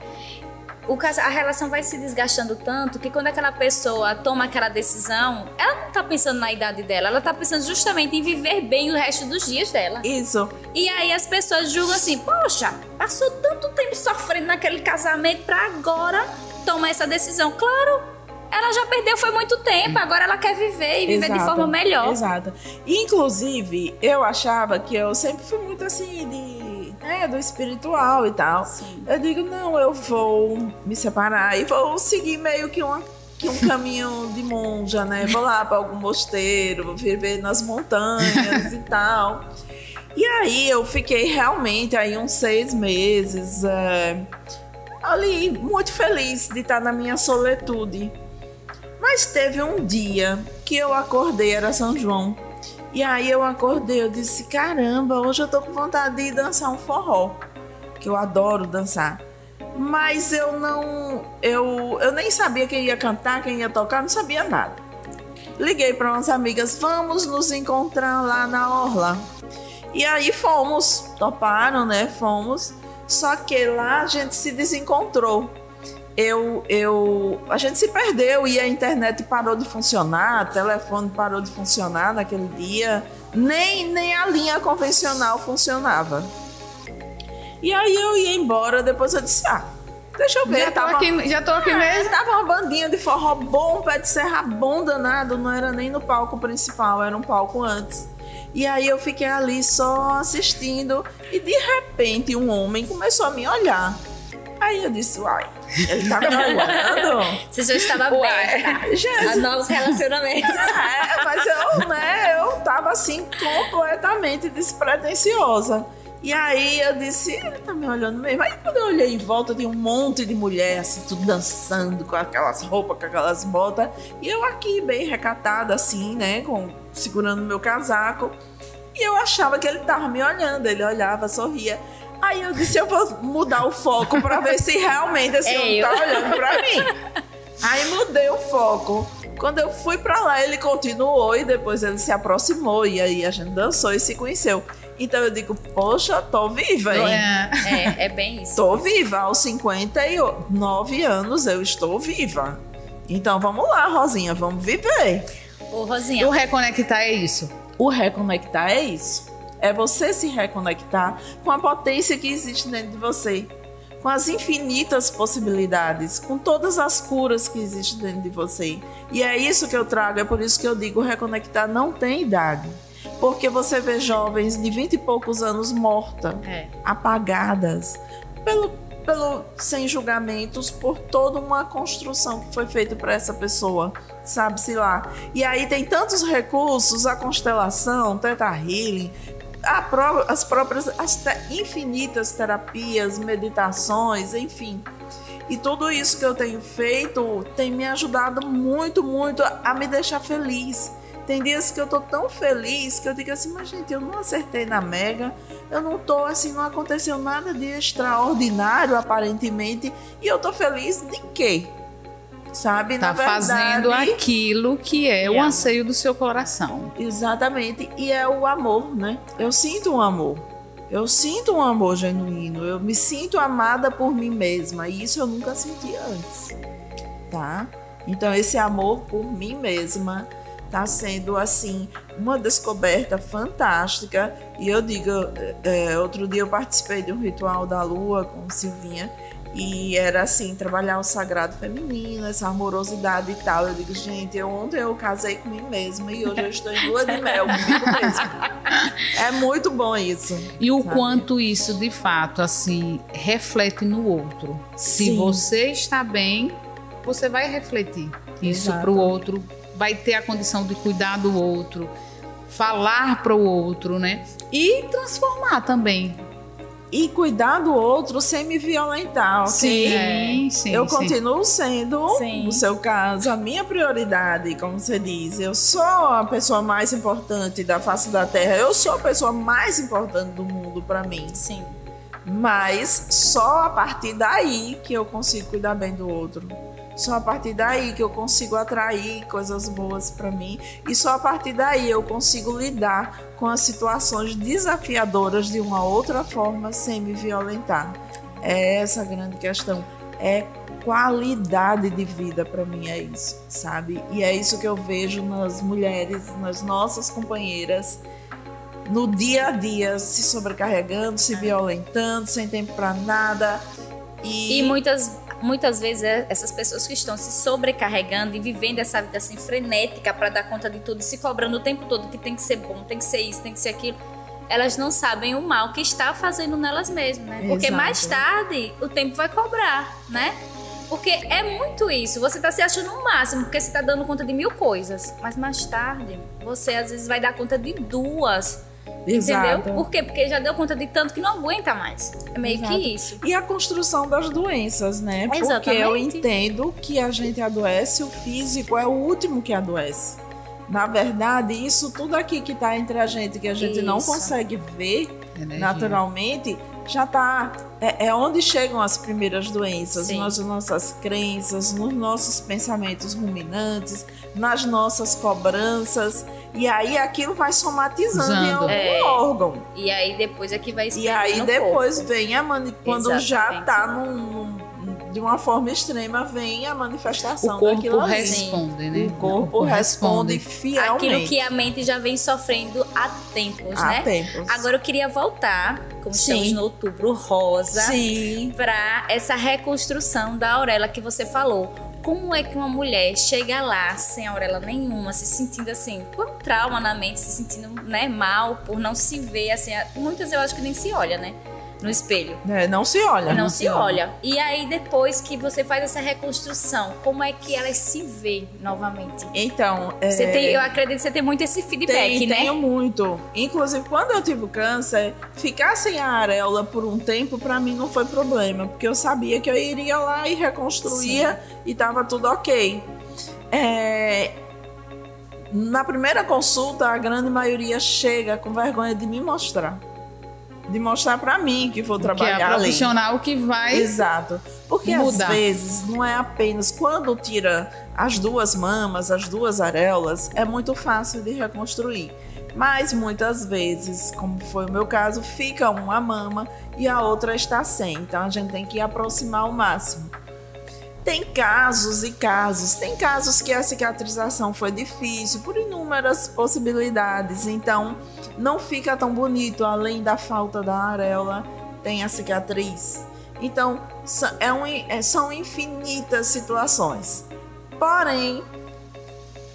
A relação vai se desgastando tanto que quando aquela pessoa toma aquela decisão, ela não tá pensando na idade dela, ela tá pensando justamente em viver bem o resto dos dias dela. Isso. E aí as pessoas julgam assim, poxa, passou tanto tempo sofrendo naquele casamento pra agora tomar essa decisão. Claro, ela já perdeu foi muito tempo, agora ela quer viver e viver de forma melhor. Exato. Inclusive, eu achava que eu sempre fui muito assim do espiritual e tal. Sim. Eu digo, não, eu vou me separar e vou seguir meio que um caminho de monja, né? Vou lá para algum mosteiro, vou viver nas montanhas e tal. E aí eu fiquei realmente aí uns 6 meses ali muito feliz de estar na minha solitude. Mas teve um dia que eu acordei, era São João. E aí eu acordei, eu disse, caramba, hoje eu tô com vontade de dançar um forró, que eu adoro dançar. Mas eu nem sabia quem ia cantar, quem ia tocar, não sabia nada. Liguei para umas amigas, vamos nos encontrar lá na orla. E aí fomos, toparam, né, fomos. Só que lá a gente se desencontrou. A gente se perdeu e a internet parou de funcionar, o telefone parou de funcionar naquele dia, nem a linha convencional funcionava. E aí eu ia embora, depois eu disse, deixa eu ver. Já tô aqui mesmo. Tava uma bandinha de forró bom, pé de serra bom danado, não era nem no palco principal, era um palco antes. E aí eu fiquei ali só assistindo e de repente um homem começou a me olhar. Aí eu disse, ele tá me olhando? Você já estava aberta a novos relacionamentos. Mas eu tava assim completamente despretensiosa. E aí eu disse, ele tá me olhando mesmo. Aí quando eu olhei em volta, tinha um monte de mulher assim, tudo dançando com aquelas roupas, com aquelas botas. E eu aqui bem recatada assim, né, segurando meu casaco. E eu achava que ele tava me olhando, ele olhava, sorria. Aí eu disse, eu vou mudar o foco pra ver se realmente esse homem tá olhando pra mim. Aí mudei o foco. Quando eu fui pra lá, ele continuou e depois ele se aproximou e aí a gente dançou e se conheceu. Então eu digo, poxa, tô viva, hein? É bem isso. Tô viva, aos 59 anos eu estou viva. Então vamos lá, Rosinha, vamos viver. Ô, Rosinha. O reconectar é isso. O reconectar é isso. É você se reconectar com a potência que existe dentro de você, com as infinitas possibilidades, com todas as curas que existem dentro de você. E é isso que eu trago, é por isso que eu digo, reconectar não tem idade. Porque você vê jovens de 20 e poucos anos mortas, apagadas, sem julgamentos, por toda uma construção que foi feita para essa pessoa, sabe-se lá. E aí tem tantos recursos, a constelação, Theta Healing, as infinitas terapias, meditações, enfim. E tudo isso que eu tenho feito tem me ajudado muito, muito a me deixar feliz. Tem dias que eu tô tão feliz que eu digo assim, mas gente, eu não acertei na mega, eu não tô assim, não aconteceu nada de extraordinário aparentemente, e eu tô feliz de quê? Sabe? Tá na verdade, fazendo aquilo que é o anseio do seu coração. Exatamente, e é o amor, né? Eu sinto um amor. Eu sinto um amor genuíno, eu me sinto amada por mim mesma, e isso eu nunca senti antes, tá? Então esse amor por mim mesma tá sendo, assim, uma descoberta fantástica. E eu digo, outro dia eu participei de um ritual da lua com Silvinha, e era assim, trabalhar o sagrado feminino, essa amorosidade e tal. Eu digo, gente, ontem eu casei com mim mesma e hoje eu estou em lua de mel comigo mesma. É muito bom isso. E o quanto isso, de fato, assim, reflete no outro. Sim. Se você está bem, você vai refletir isso para o outro, vai ter a condição de cuidar do outro, falar para o outro, né? E transformar também. E cuidar do outro sem me violentar, ok? Sim, eu continuo sendo, no seu caso, a minha prioridade, como você diz. Eu sou a pessoa mais importante da face da Terra. Eu sou a pessoa mais importante do mundo para mim. Sim. Mas só a partir daí que eu consigo cuidar bem do outro. Só a partir daí que eu consigo atrair coisas boas para mim. E só a partir daí eu consigo lidar com as situações desafiadoras de uma outra forma sem me violentar. É essa a grande questão. É qualidade de vida para mim, é isso, sabe? E é isso que eu vejo nas mulheres, nas nossas companheiras, no dia a dia, se sobrecarregando, se violentando, sem tempo para nada. E muitas vezes essas pessoas que estão se sobrecarregando e vivendo essa vida assim frenética para dar conta de tudo, se cobrando o tempo todo que tem que ser bom, tem que ser isso, tem que ser aquilo, elas não sabem o mal que está fazendo nelas mesmas, né? Porque Exato. mais tarde o tempo vai cobrar, né? Porque é muito isso, você tá se achando o máximo porque você tá dando conta de 1000 coisas, mas mais tarde você às vezes vai dar conta de 2. Exato. Entendeu? Por quê? Porque já deu conta de tanto que não aguenta mais. É meio que isso. E a construção das doenças, né? Exatamente. Porque eu entendo que a gente adoece, o físico é o último que adoece. Na verdade, isso tudo aqui que tá entre a gente, que a gente não consegue ver naturalmente, já tá... É onde chegam as primeiras doenças, nas nossas crenças, nos nossos pensamentos ruminantes, nas nossas cobranças. E aí aquilo vai somatizando em algum órgão. E aí depois é que vai E aí depois vem quando já tá de uma forma extrema, vem a manifestação daquilo ali. Responde, né? O corpo responde fielmente. Aquilo que a mente já vem sofrendo há tempos, né? Agora eu queria voltar, como estamos no Outubro Rosa, para essa reconstrução da auréola que você falou. Como é que uma mulher chega lá sem auréola nenhuma, se sentindo assim, com um trauma na mente, se sentindo, né, mal por não se ver, assim, muitas eu acho que nem se olha, né, no espelho. Não se olha. Não se olha. E aí depois que você faz essa reconstrução, como é que ela se vê novamente? Então, eu acredito que você tem muito esse feedback, né? Tenho muito. Inclusive, quando eu tive o câncer, ficar sem a areola por um tempo, pra mim não foi problema, porque eu sabia que eu iria lá e reconstruía e tava tudo ok. Na primeira consulta, a grande maioria chega com vergonha de me mostrar. de mostrar para mim que vou trabalhar que é a profissional ali. Que vai Exato. Porque mudar. Às vezes não é apenas quando tira as 2 mamas, as 2 areolas, é muito fácil de reconstruir. Mas muitas vezes, como foi o meu caso, fica uma mama e a outra está sem. Então a gente tem que aproximar ao máximo. Tem casos e casos. Tem casos que a cicatrização foi difícil por inúmeras possibilidades. Então não fica tão bonito. Além da falta da areola, tem a cicatriz. Então são infinitas situações. Porém,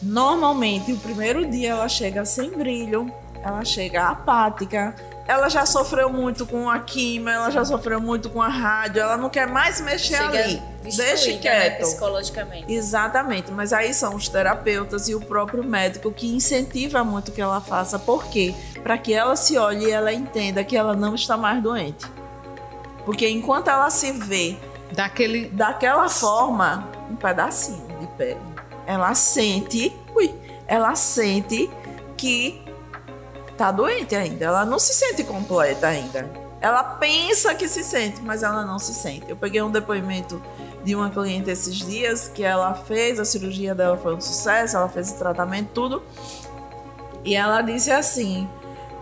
normalmente, o primeiro dia ela chega sem brilho, ela chega apática, ela já sofreu muito com a quimio, ela já sofreu muito com a rádio, ela não quer mais mexer ali. Deixa quieto. Né, psicologicamente. Exatamente, mas aí são os terapeutas e o próprio médico que incentiva muito que ela faça. Por quê? Para que ela se olhe e ela entenda que ela não está mais doente. Porque enquanto ela se vê daquela forma, um pedacinho de pele, ela sente que tá doente ainda. Ela não se sente completa ainda. Ela pensa que se sente, mas ela não se sente. Eu peguei um depoimento de uma cliente esses dias que ela fez, a cirurgia dela foi um sucesso, ela fez o tratamento, tudo. E ela disse assim: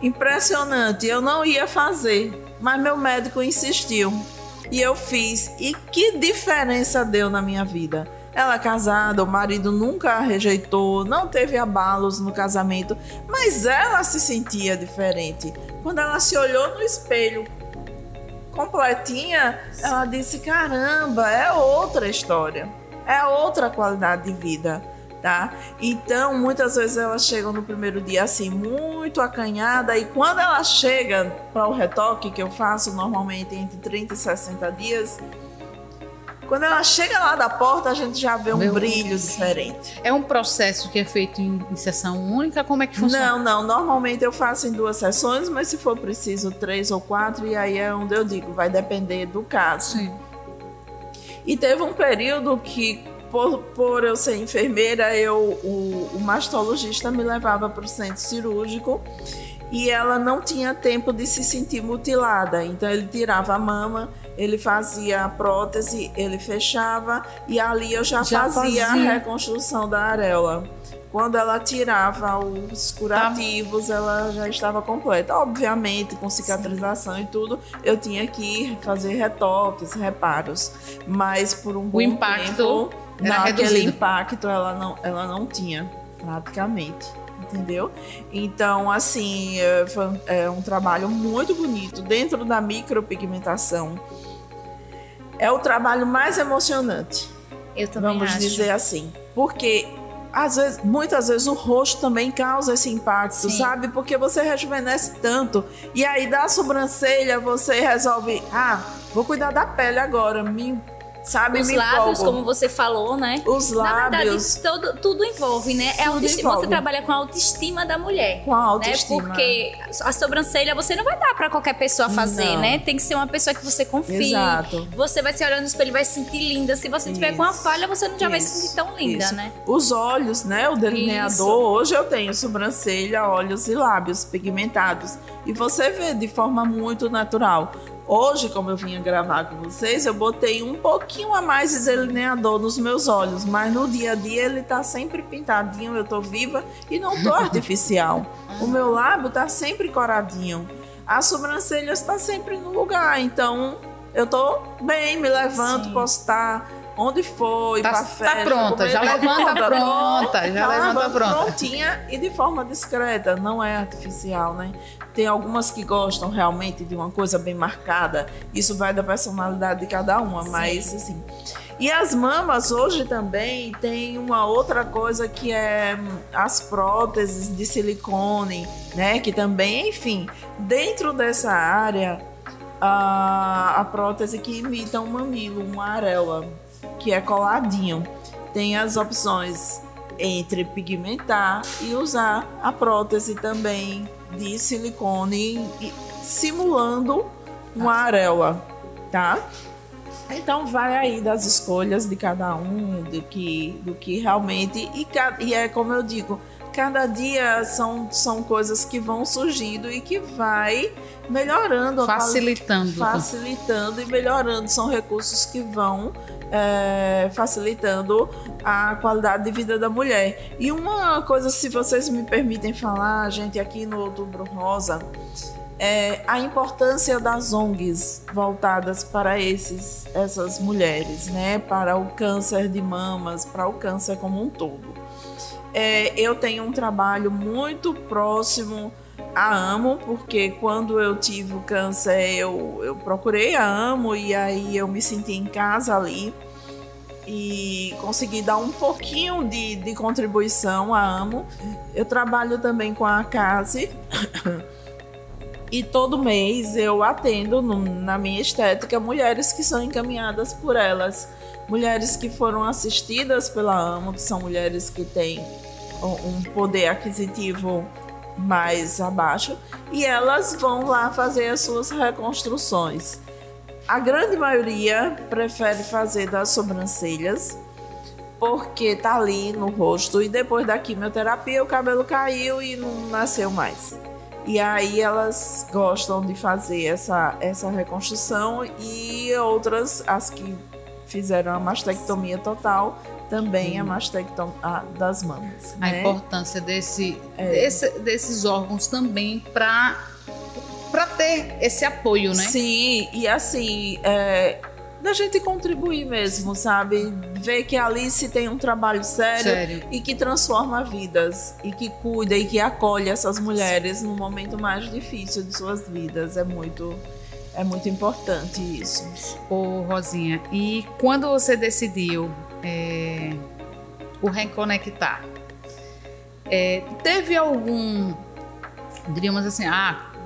impressionante, eu não ia fazer, mas meu médico insistiu. E eu fiz. E que diferença deu na minha vida? Ela é casada, o marido nunca a rejeitou, não teve abalos no casamento, mas ela se sentia diferente. Quando ela se olhou no espelho completinha, ela disse: caramba, é outra história, é outra qualidade de vida, tá? Então, muitas vezes elas chegam no primeiro dia assim, muito acanhada, e quando ela chega para o retoque, que eu faço normalmente entre 30 e 60 dias, quando ela chega lá da porta, a gente já vê um brilho diferente. É um processo que é feito em sessão única? Como é que funciona? Não. Normalmente eu faço em 2 sessões, mas se for preciso 3 ou 4, e aí é onde eu digo, vai depender do caso. Sim. E teve um período que, por eu ser enfermeira, o mastologista me levava para o centro cirúrgico e ela não tinha tempo de se sentir mutilada. Então ele tirava a mama, ele fazia a prótese, ele fechava e ali eu já fazia a reconstrução da areola. Quando ela tirava os curativos, ela já estava completa. Obviamente, com cicatrização e tudo, eu tinha que fazer retoques, reparos. Mas por um bom tempo, naquele impacto, ela não tinha, praticamente. Entendeu? Então, assim, é um trabalho muito bonito. Dentro da micropigmentação, é o trabalho mais emocionante. Eu também Vamos acho. dizer assim. Porque, muitas vezes, o rosto também causa esse impacto, Sim. sabe? Porque você rejuvenesce tanto. E aí, da sobrancelha, você resolve... vou cuidar da pele agora. Os lábios, como você falou, né? Os Na lábios. verdade, tudo envolve, né? Você trabalha com a autoestima da mulher. Com a autoestima. Né? Porque a sobrancelha você não vai dar pra qualquer pessoa fazer, né? Tem que ser uma pessoa que você confie. Exato. Você vai se olhar no espelho e vai se sentir linda. Se você tiver com a falha, você não já vai se sentir tão linda, né? Os olhos, né? O delineador. Hoje eu tenho sobrancelha, olhos e lábios pigmentados. E você vê de forma muito natural. Hoje, como eu vinha gravar com vocês, eu botei um pouquinho a mais de delineador nos meus olhos, mas no dia a dia ele tá sempre pintadinho, eu tô viva e não tô artificial. O meu lábio tá sempre coradinho, a sobrancelha está sempre no lugar, então eu tô bem, me levanto, posso estar onde for, ir pra festa. Tá pronta, já levanta pronta. Prontinha e de forma discreta, não é artificial, né? Tem algumas que gostam realmente de uma coisa bem marcada. Isso vai da personalidade de cada uma, mas assim. E as mamas hoje também tem uma outra coisa que é as próteses de silicone, né? Que também, enfim, dentro dessa área, a prótese que imita um mamilo, uma areola, que é coladinho. Tem as opções entre pigmentar e usar a prótese também de silicone, simulando uma areola, tá? Então vai aí das escolhas de cada um, do que realmente, e é como eu digo, cada dia são coisas que vão surgindo e que vai melhorando. Facilitando e melhorando. São recursos que vão facilitando a qualidade de vida da mulher. E uma coisa, se vocês me permitem falar, gente, aqui no Outubro Rosa, a importância das ONGs voltadas para essas mulheres, né? Para o câncer de mamas, para o câncer como um todo. Eu tenho um trabalho muito próximo à AMO, porque quando eu tive o câncer eu procurei a AMO e aí eu me senti em casa ali e consegui dar um pouquinho de contribuição à AMO. Eu trabalho também com a CASE e todo mês eu atendo na minha estética mulheres que são encaminhadas por elas, mulheres que foram assistidas pela AMO, que são mulheres que têm um poder aquisitivo mais abaixo, e elas vão lá fazer as suas reconstruções. A grande maioria prefere fazer das sobrancelhas, porque tá ali no rosto, e depois da quimioterapia o cabelo caiu e não nasceu mais. E aí elas gostam de fazer essa reconstrução, e outras, as que fizeram a mastectomia total, também a mastectomia das mamas. A importância desses órgãos também para ter esse apoio, né? Sim, e assim, da gente contribuir mesmo, sabe? Ver que a Alice tem um trabalho sério e que transforma vidas, e que cuida e que acolhe essas mulheres no momento mais difícil de suas vidas. É muito importante isso. Ô, Rosinha, e quando você decidiu o Reconectar, teve algum, diríamos assim,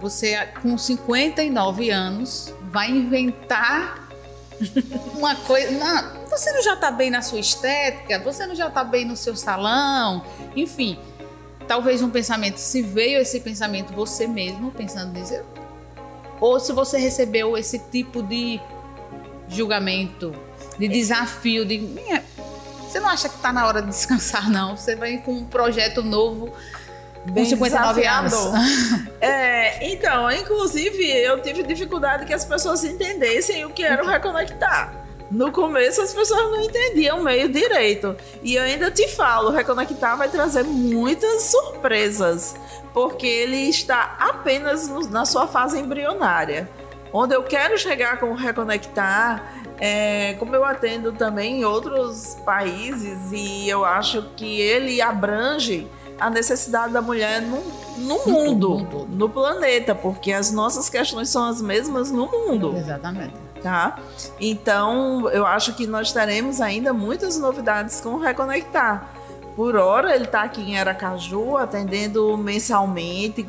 você com 59 anos vai inventar uma coisa, não, você não já está bem na sua estética, você não já está bem no seu salão, enfim, talvez um pensamento, se veio esse pensamento você mesmo pensando nisso, ou se você recebeu esse tipo de julgamento, de desafio, você não acha que está na hora de descansar, não? Você vai com um projeto novo com 59 anos. Então, inclusive, eu tive dificuldade que as pessoas entendessem o que era o Reconectar. No começo, as pessoas não entendiam meio direito. E eu ainda te falo, o Reconectar vai trazer muitas surpresas, porque ele está apenas na sua fase embrionária. Onde eu quero chegar com o Reconectar, como eu atendo também em outros países, e eu acho que ele abrange a necessidade da mulher no mundo, no planeta, porque as nossas questões são as mesmas no mundo. Exatamente. Tá? Então, eu acho que nós teremos ainda muitas novidades com o Reconectar. Por hora, ele está aqui em Aracaju, atendendo mensalmente.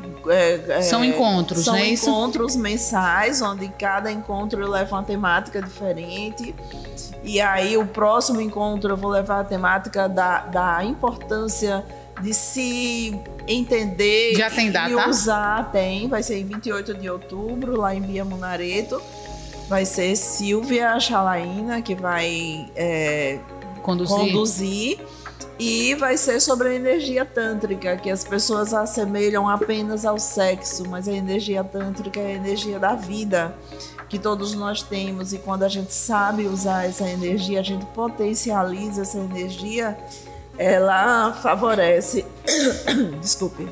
São encontros, são né? Encontros mensais, onde cada encontro eu levo uma temática diferente. E aí, o próximo encontro, eu vou levar a temática da importância de se entender. Já tem data? E usar, vai ser em 28 de outubro, lá em Bia Munareto. Vai ser Silvia Chalaína, que vai conduzir. E vai ser sobre a energia tântrica, que as pessoas assemelham apenas ao sexo, mas a energia tântrica é a energia da vida que todos nós temos. E quando a gente sabe usar essa energia, a gente potencializa essa energia, ela favorece desculpe,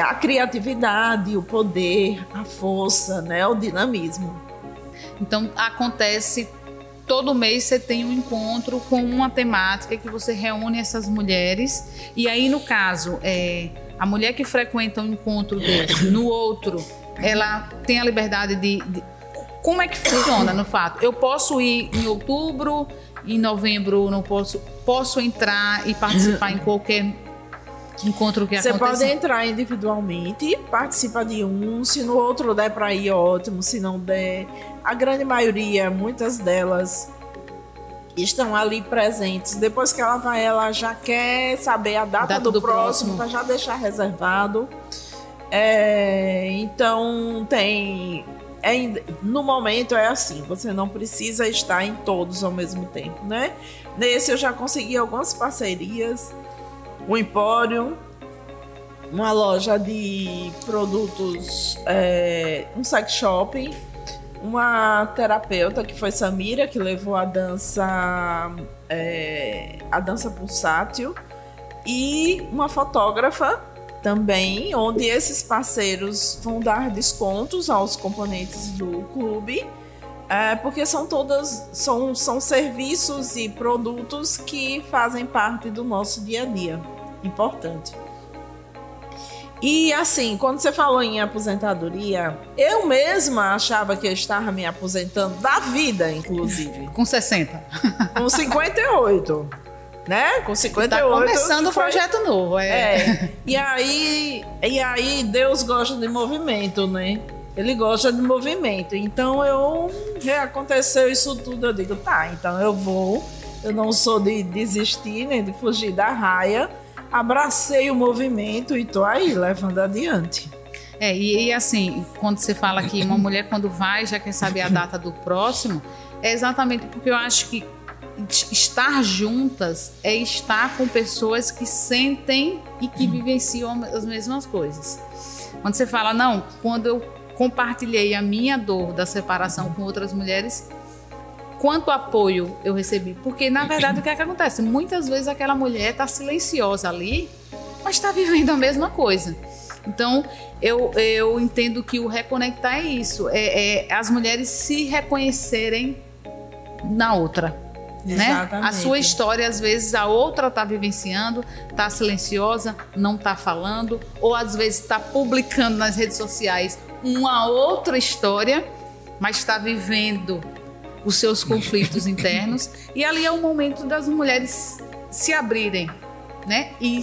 a criatividade, o poder, a força, né, o dinamismo. Então acontece todo mês, você tem um encontro com uma temática que você reúne essas mulheres, e aí no caso a mulher que frequenta um encontro desse, no outro ela tem a liberdade de como é que funciona no fato? Eu posso ir em outubro, em novembro não posso entrar e participar em qualquer encontro que aconteça? Você pode entrar individualmente, participa de um, se no outro der para ir, ótimo, se não der. A grande maioria, muitas delas, estão ali presentes. Depois que ela vai, ela já quer saber a data do próximo, para já deixar reservado. Então no momento é assim, você não precisa estar em todos ao mesmo tempo, né? Nesse eu já consegui algumas parcerias um empório, uma loja de produtos, um sex shop, uma terapeuta que foi Samira, que levou a dança pulsátil, e uma fotógrafa também, onde esses parceiros vão dar descontos aos componentes do clube, porque são serviços e produtos que fazem parte do nosso dia a dia. Importante. E assim, quando você falou em aposentadoria, eu mesma achava que eu estava me aposentando da vida, inclusive. Com 60. Com 58. Né? Com 58. Tá começando um projeto novo. E aí Deus gosta de movimento, né? Ele gosta de movimento. Então aconteceu isso tudo. Eu digo, tá, então eu não sou de desistir, nem de fugir da raia. Abracei o movimento e tô aí, levando adiante. E assim, quando você fala que uma mulher quando vai já quer saber a data do próximo, é exatamente porque eu acho que estar juntas é estar com pessoas que sentem e que vivenciam as mesmas coisas. Quando você fala, não, quando eu compartilhei a minha dor da separação com outras mulheres, quanto apoio eu recebi. Porque, na verdade, o que é que acontece? Muitas vezes aquela mulher está silenciosa ali, mas está vivendo a mesma coisa. Então, eu entendo que o reconectar é isso. As mulheres se reconhecerem na outra. Né? A sua história, às vezes, a outra está vivenciando, está silenciosa, não está falando, ou às vezes está publicando nas redes sociais uma outra história, mas está vivendo os seus conflitos internos. E ali é o momento das mulheres se abrirem, né? E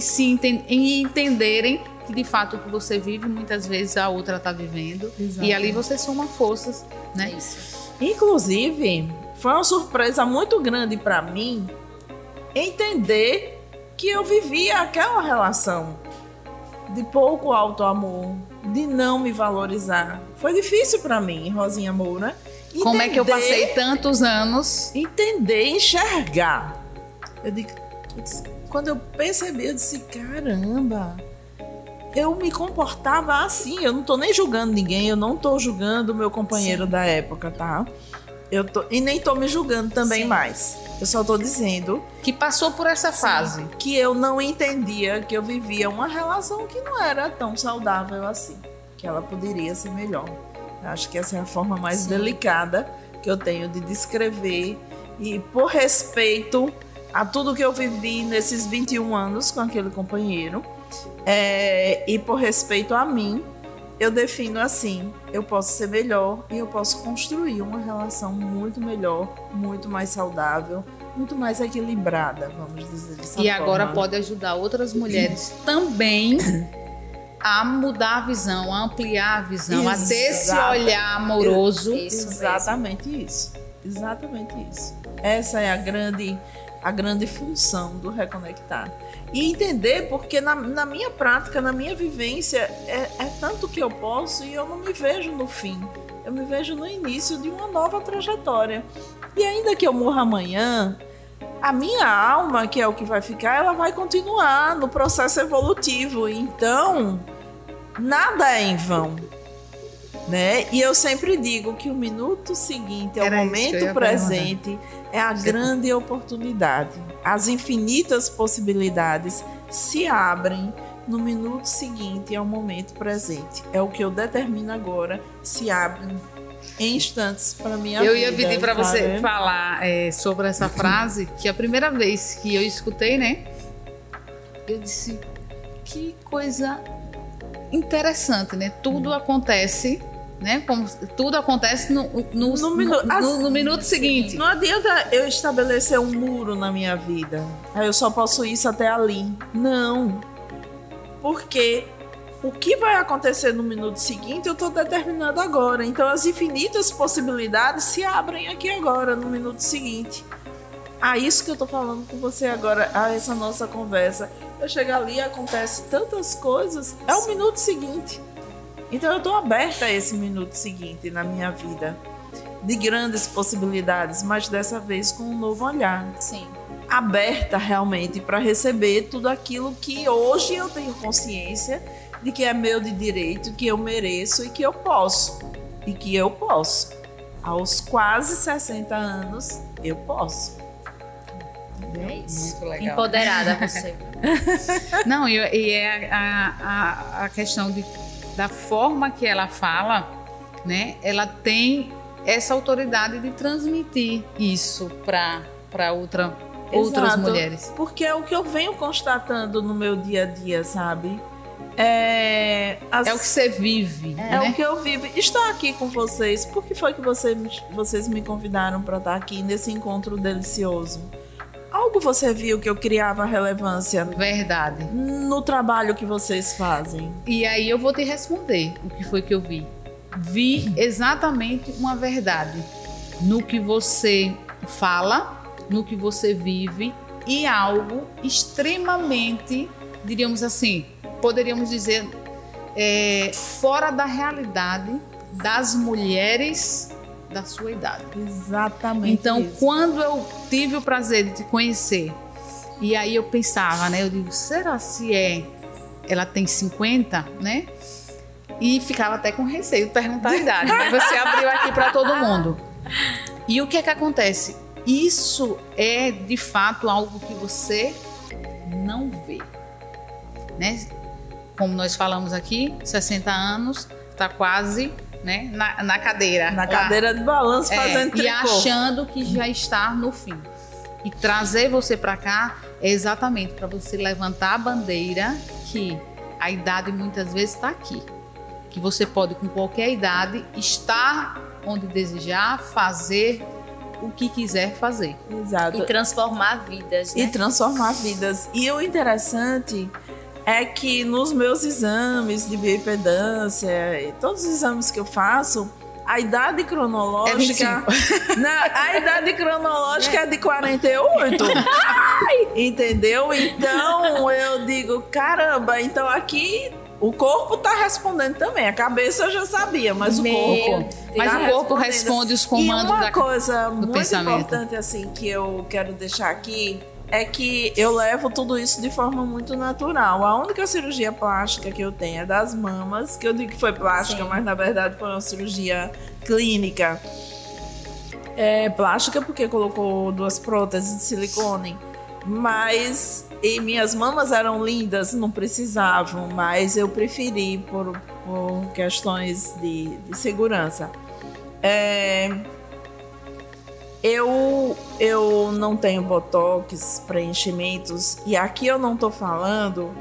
entenderem que, de fato, o que você vive, muitas vezes a outra está vivendo. Exatamente. E ali você soma forças, né? Isso. Inclusive, foi uma surpresa muito grande para mim entender que eu vivia aquela relação de pouco autoamor, de não me valorizar. Foi difícil para mim, Rosinha Moura. Como é que eu passei tantos anos? Entender, enxergar. Quando eu percebi, eu disse, caramba, eu me comportava assim. Eu não tô nem julgando ninguém, eu não tô julgando o meu companheiro da época, tá? E nem tô me julgando também mais. Eu só tô dizendo que passou por essa fase. Que eu não entendia que eu vivia uma relação que não era tão saudável assim. Que ela poderia ser melhor. Eu acho que essa é a forma mais delicada que eu tenho de descrever. E por respeito a tudo que eu vivi nesses 21 anos com aquele companheiro, e por respeito a mim, eu defino assim: eu posso ser melhor e eu posso construir uma relação muito melhor, muito mais saudável, muito mais equilibrada, vamos dizer dessa forma. E agora pode ajudar outras mulheres também a mudar a visão, a ampliar a visão, a ter esse olhar amoroso. Exatamente isso. Essa é a grande função do Reconectar. E entender, porque na minha prática, na minha vivência, é tanto que eu posso e eu não me vejo no fim. Eu me vejo no início de uma nova trajetória. E ainda que eu morra amanhã, a minha alma, que é o que vai ficar, ela vai continuar no processo evolutivo. Então, nada é em vão. Né? E eu sempre digo que o minuto seguinte ao momento presente é a grande oportunidade. As infinitas possibilidades se abrem no minuto seguinte ao momento presente. É o que eu determino agora, se abrem em instantes para minha vida. Eu ia pedir para você falar sobre essa frase, que a primeira vez que eu escutei, né? Eu disse, que coisa interessante, né? Tudo acontece, né? Como tudo acontece no minuto seguinte. Não adianta eu estabelecer um muro na minha vida. Eu só posso isso até ali. Não. Porque o que vai acontecer no minuto seguinte eu estou determinando agora. Então as infinitas possibilidades se abrem aqui agora, no minuto seguinte. Isso que eu estou falando com você agora, essa nossa conversa. Eu chego ali e acontece tantas coisas. É o minuto seguinte. Então eu estou aberta a esse minuto seguinte na minha vida, de grandes possibilidades, mas dessa vez com um novo olhar. Sim. aberta realmente para receber tudo aquilo que hoje eu tenho consciência de que é meu de direito, que eu mereço e que eu posso. E que eu posso. Aos quase 60 anos, eu posso. É isso. Muito legal. Empoderada você. Não, e é a questão da forma que ela fala, né? Ela tem essa autoridade de transmitir isso para outras mulheres. Porque é o que eu venho constatando no meu dia a dia, sabe? É o que você vive, né? O que eu vivo. Estar aqui com vocês. Por que foi que vocês me convidaram para estar aqui nesse encontro delicioso? Algo você viu que eu criava relevância. Verdade. No trabalho que vocês fazem. E aí eu vou te responder o que foi que eu vi. Vi exatamente uma verdade no que você fala, no que você vive, e algo extremamente, diríamos assim, poderíamos dizer, fora da realidade das mulheres da sua idade. Exatamente. Então, isso. Quando eu tive o prazer de te conhecer, e aí eu pensava, né? Eu digo, será se ela tem 50, né? E ficava até com receio de perguntar a idade, mas você abriu aqui para todo mundo. E o que é que acontece? Isso é, de fato, algo que você não vê, né? Como nós falamos aqui, 60 anos, está quase, né, na cadeira. Na cadeira de balanço, fazendo tricô. E achando que já está no fim. E trazer você para cá é exatamente para você levantar a bandeira que a idade muitas vezes está aqui. Que você pode, com qualquer idade, estar onde desejar, fazer o que quiser fazer. Exato. E transformar vidas, né? E transformar vidas. E o interessante é que nos meus exames de bioimpedância, e todos os exames que eu faço, a idade cronológica... a idade cronológica é de 48. Entendeu? Então, eu digo, caramba, então aqui... O corpo tá respondendo também. A cabeça eu já sabia, mas o corpo responde os comandos do pensamento. E uma coisa muito importante assim que eu quero deixar aqui é que eu levo tudo isso de forma muito natural. A única cirurgia plástica que eu tenho é das mamas, que eu digo que foi plástica, mas na verdade foi uma cirurgia clínica. É plástica porque colocou 2 próteses de silicone. Mas e minhas mamas eram lindas, não precisavam, mas eu preferi por questões de segurança. Eu não tenho botox, preenchimentos, e aqui eu não tô falando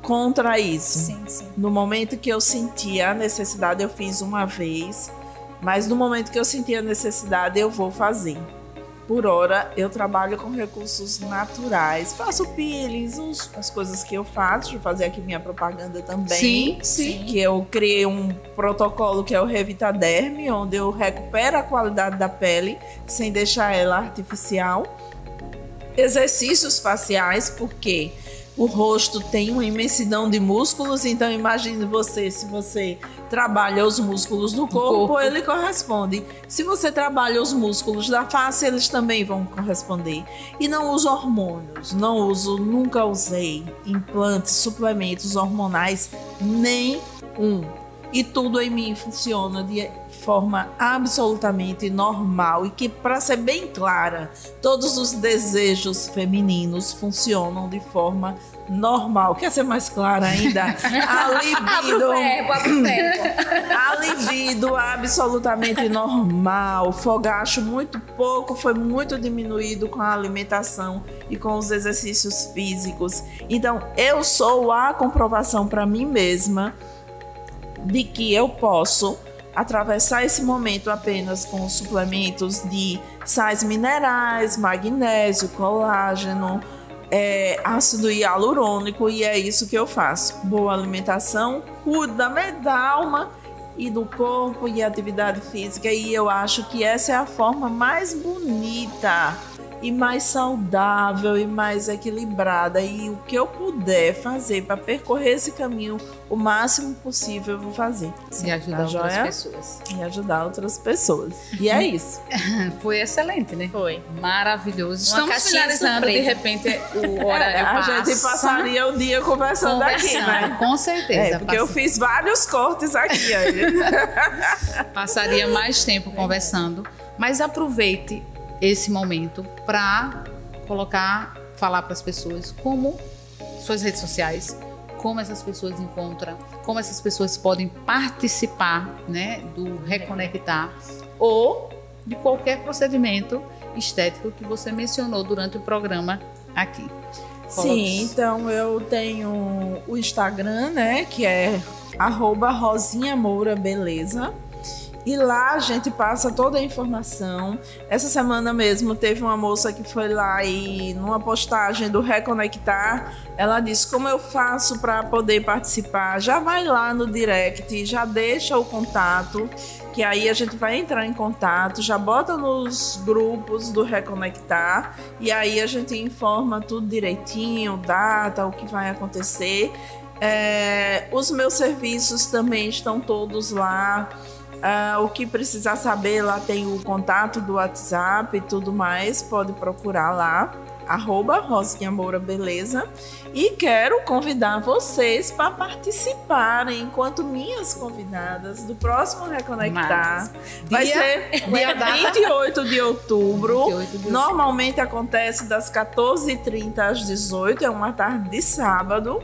contra isso. Sim. No momento que eu senti a necessidade, eu fiz uma vez, mas no momento que eu senti a necessidade, eu vou fazer. Por hora, eu trabalho com recursos naturais. Faço peelings, as coisas que eu faço. Deixa eu fazer aqui minha propaganda também. Sim. Que eu criei um protocolo que é o Revitaderm, onde eu recupero a qualidade da pele sem deixar ela artificial. Exercícios faciais, porque o rosto tem uma imensidão de músculos, então imagine você, se você trabalha os músculos do corpo, ele corresponde. Se você trabalha os músculos da face, eles também vão corresponder. E não uso hormônios, nunca usei implantes, suplementos hormonais, nenhum. E tudo em mim funciona de forma absolutamente normal e que, para ser bem clara, todos os desejos femininos funcionam de forma normal. Quer ser mais clara ainda? A libido absolutamente normal. Fogacho muito pouco, foi muito diminuído com a alimentação e com os exercícios físicos. Então, eu sou a comprovação para mim mesma de que eu posso atravessar esse momento apenas com suplementos de sais minerais, magnésio, colágeno, ácido hialurônico, e é isso que eu faço. Boa alimentação, cuido da alma e do corpo e atividade física, e eu acho que essa é a forma mais bonita e mais saudável e mais equilibrada. E o que eu puder fazer para percorrer esse caminho o máximo possível, eu vou fazer. E ajudar outras pessoas. E ajudar outras pessoas. E é isso. Foi excelente, né? Foi. Maravilhoso. Estamos finalizando, de repente, o horário passa. A gente passaria o dia conversando aqui, né? Com certeza. Porque eu fiz vários cortes aqui. Passaria mais tempo conversando, mas aproveite esse momento para falar para as pessoas como suas redes sociais, como essas pessoas encontram, como essas pessoas podem participar, né, do Reconectar ou de qualquer procedimento estético que você mencionou durante o programa aqui. Sim, então eu tenho o Instagram, né, que é @RosinhaMouraBeleza. E lá a gente passa toda a informação. Essa semana mesmo teve uma moça que foi lá e numa postagem do Reconectar, ela disse como eu faço para poder participar. Já vai lá no direct, já deixa o contato, que aí a gente vai entrar em contato, já bota nos grupos do Reconectar e aí a gente informa tudo direitinho, data, o que vai acontecer. Os meus serviços também estão todos lá. O que precisar saber, lá tem o contato do WhatsApp e tudo mais, pode procurar lá, @RosinhaMouraBeleza. E quero convidar vocês para participarem enquanto minhas convidadas do próximo Reconectar. Vai ser dia 28 de outubro. Normalmente acontece das 14h30 às 18h, é uma tarde de sábado,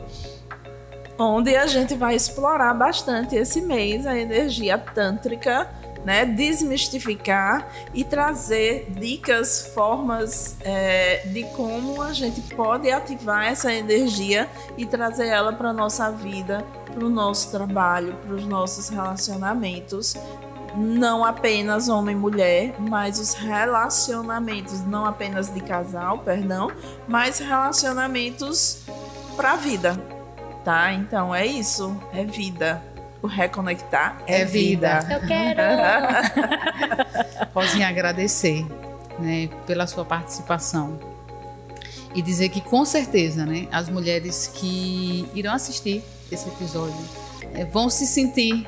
onde a gente vai explorar bastante esse mês a energia tântrica, né? Desmistificar e trazer dicas, formas de como a gente pode ativar essa energia e trazer ela para a nossa vida, para o nosso trabalho, para os nossos relacionamentos. Não apenas homem e mulher, mas os relacionamentos, não apenas de casal, mas relacionamentos para a vida. Tá? Então é isso, é vida. O Reconectar é vida. Eu quero! Rosinha, agradecer, né, pela sua participação e dizer que com certeza, né, as mulheres que irão assistir esse episódio vão se sentir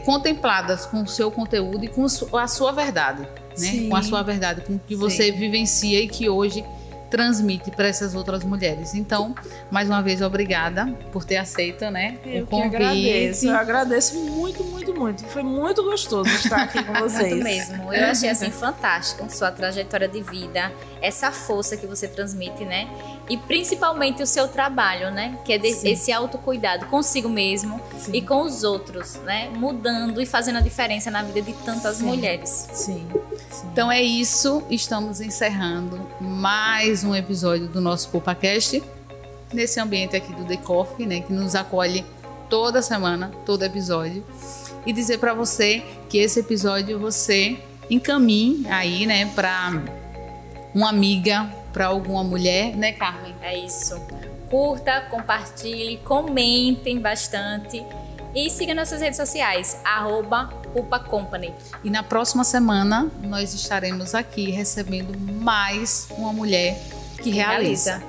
contempladas com o seu conteúdo e com a sua verdade, né? Com a sua verdade, com o que você vivencia e que hoje transmite para essas outras mulheres. Então, mais uma vez, obrigada por ter aceito, né, o convite. Eu agradeço muito, muito, muito. Foi muito gostoso estar aqui com vocês. Muito mesmo. Eu achei assim fantástico sua trajetória de vida, essa força que você transmite, né? E principalmente o seu trabalho, né? Que é esse autocuidado consigo mesmo e com os outros, né? Mudando e fazendo a diferença na vida de tantas mulheres. Sim. Então é isso, estamos encerrando mais um episódio do nosso PulpaCast, nesse ambiente aqui do The Coffee, né, que nos acolhe toda semana, todo episódio, e dizer para você que esse episódio você encaminhe aí, né, para uma amiga, para alguma mulher, né, Carmen? É isso. Curta, compartilhe, comentem bastante e siga nossas redes sociais, @PulpaCompany. E na próxima semana nós estaremos aqui recebendo mais uma mulher que realiza.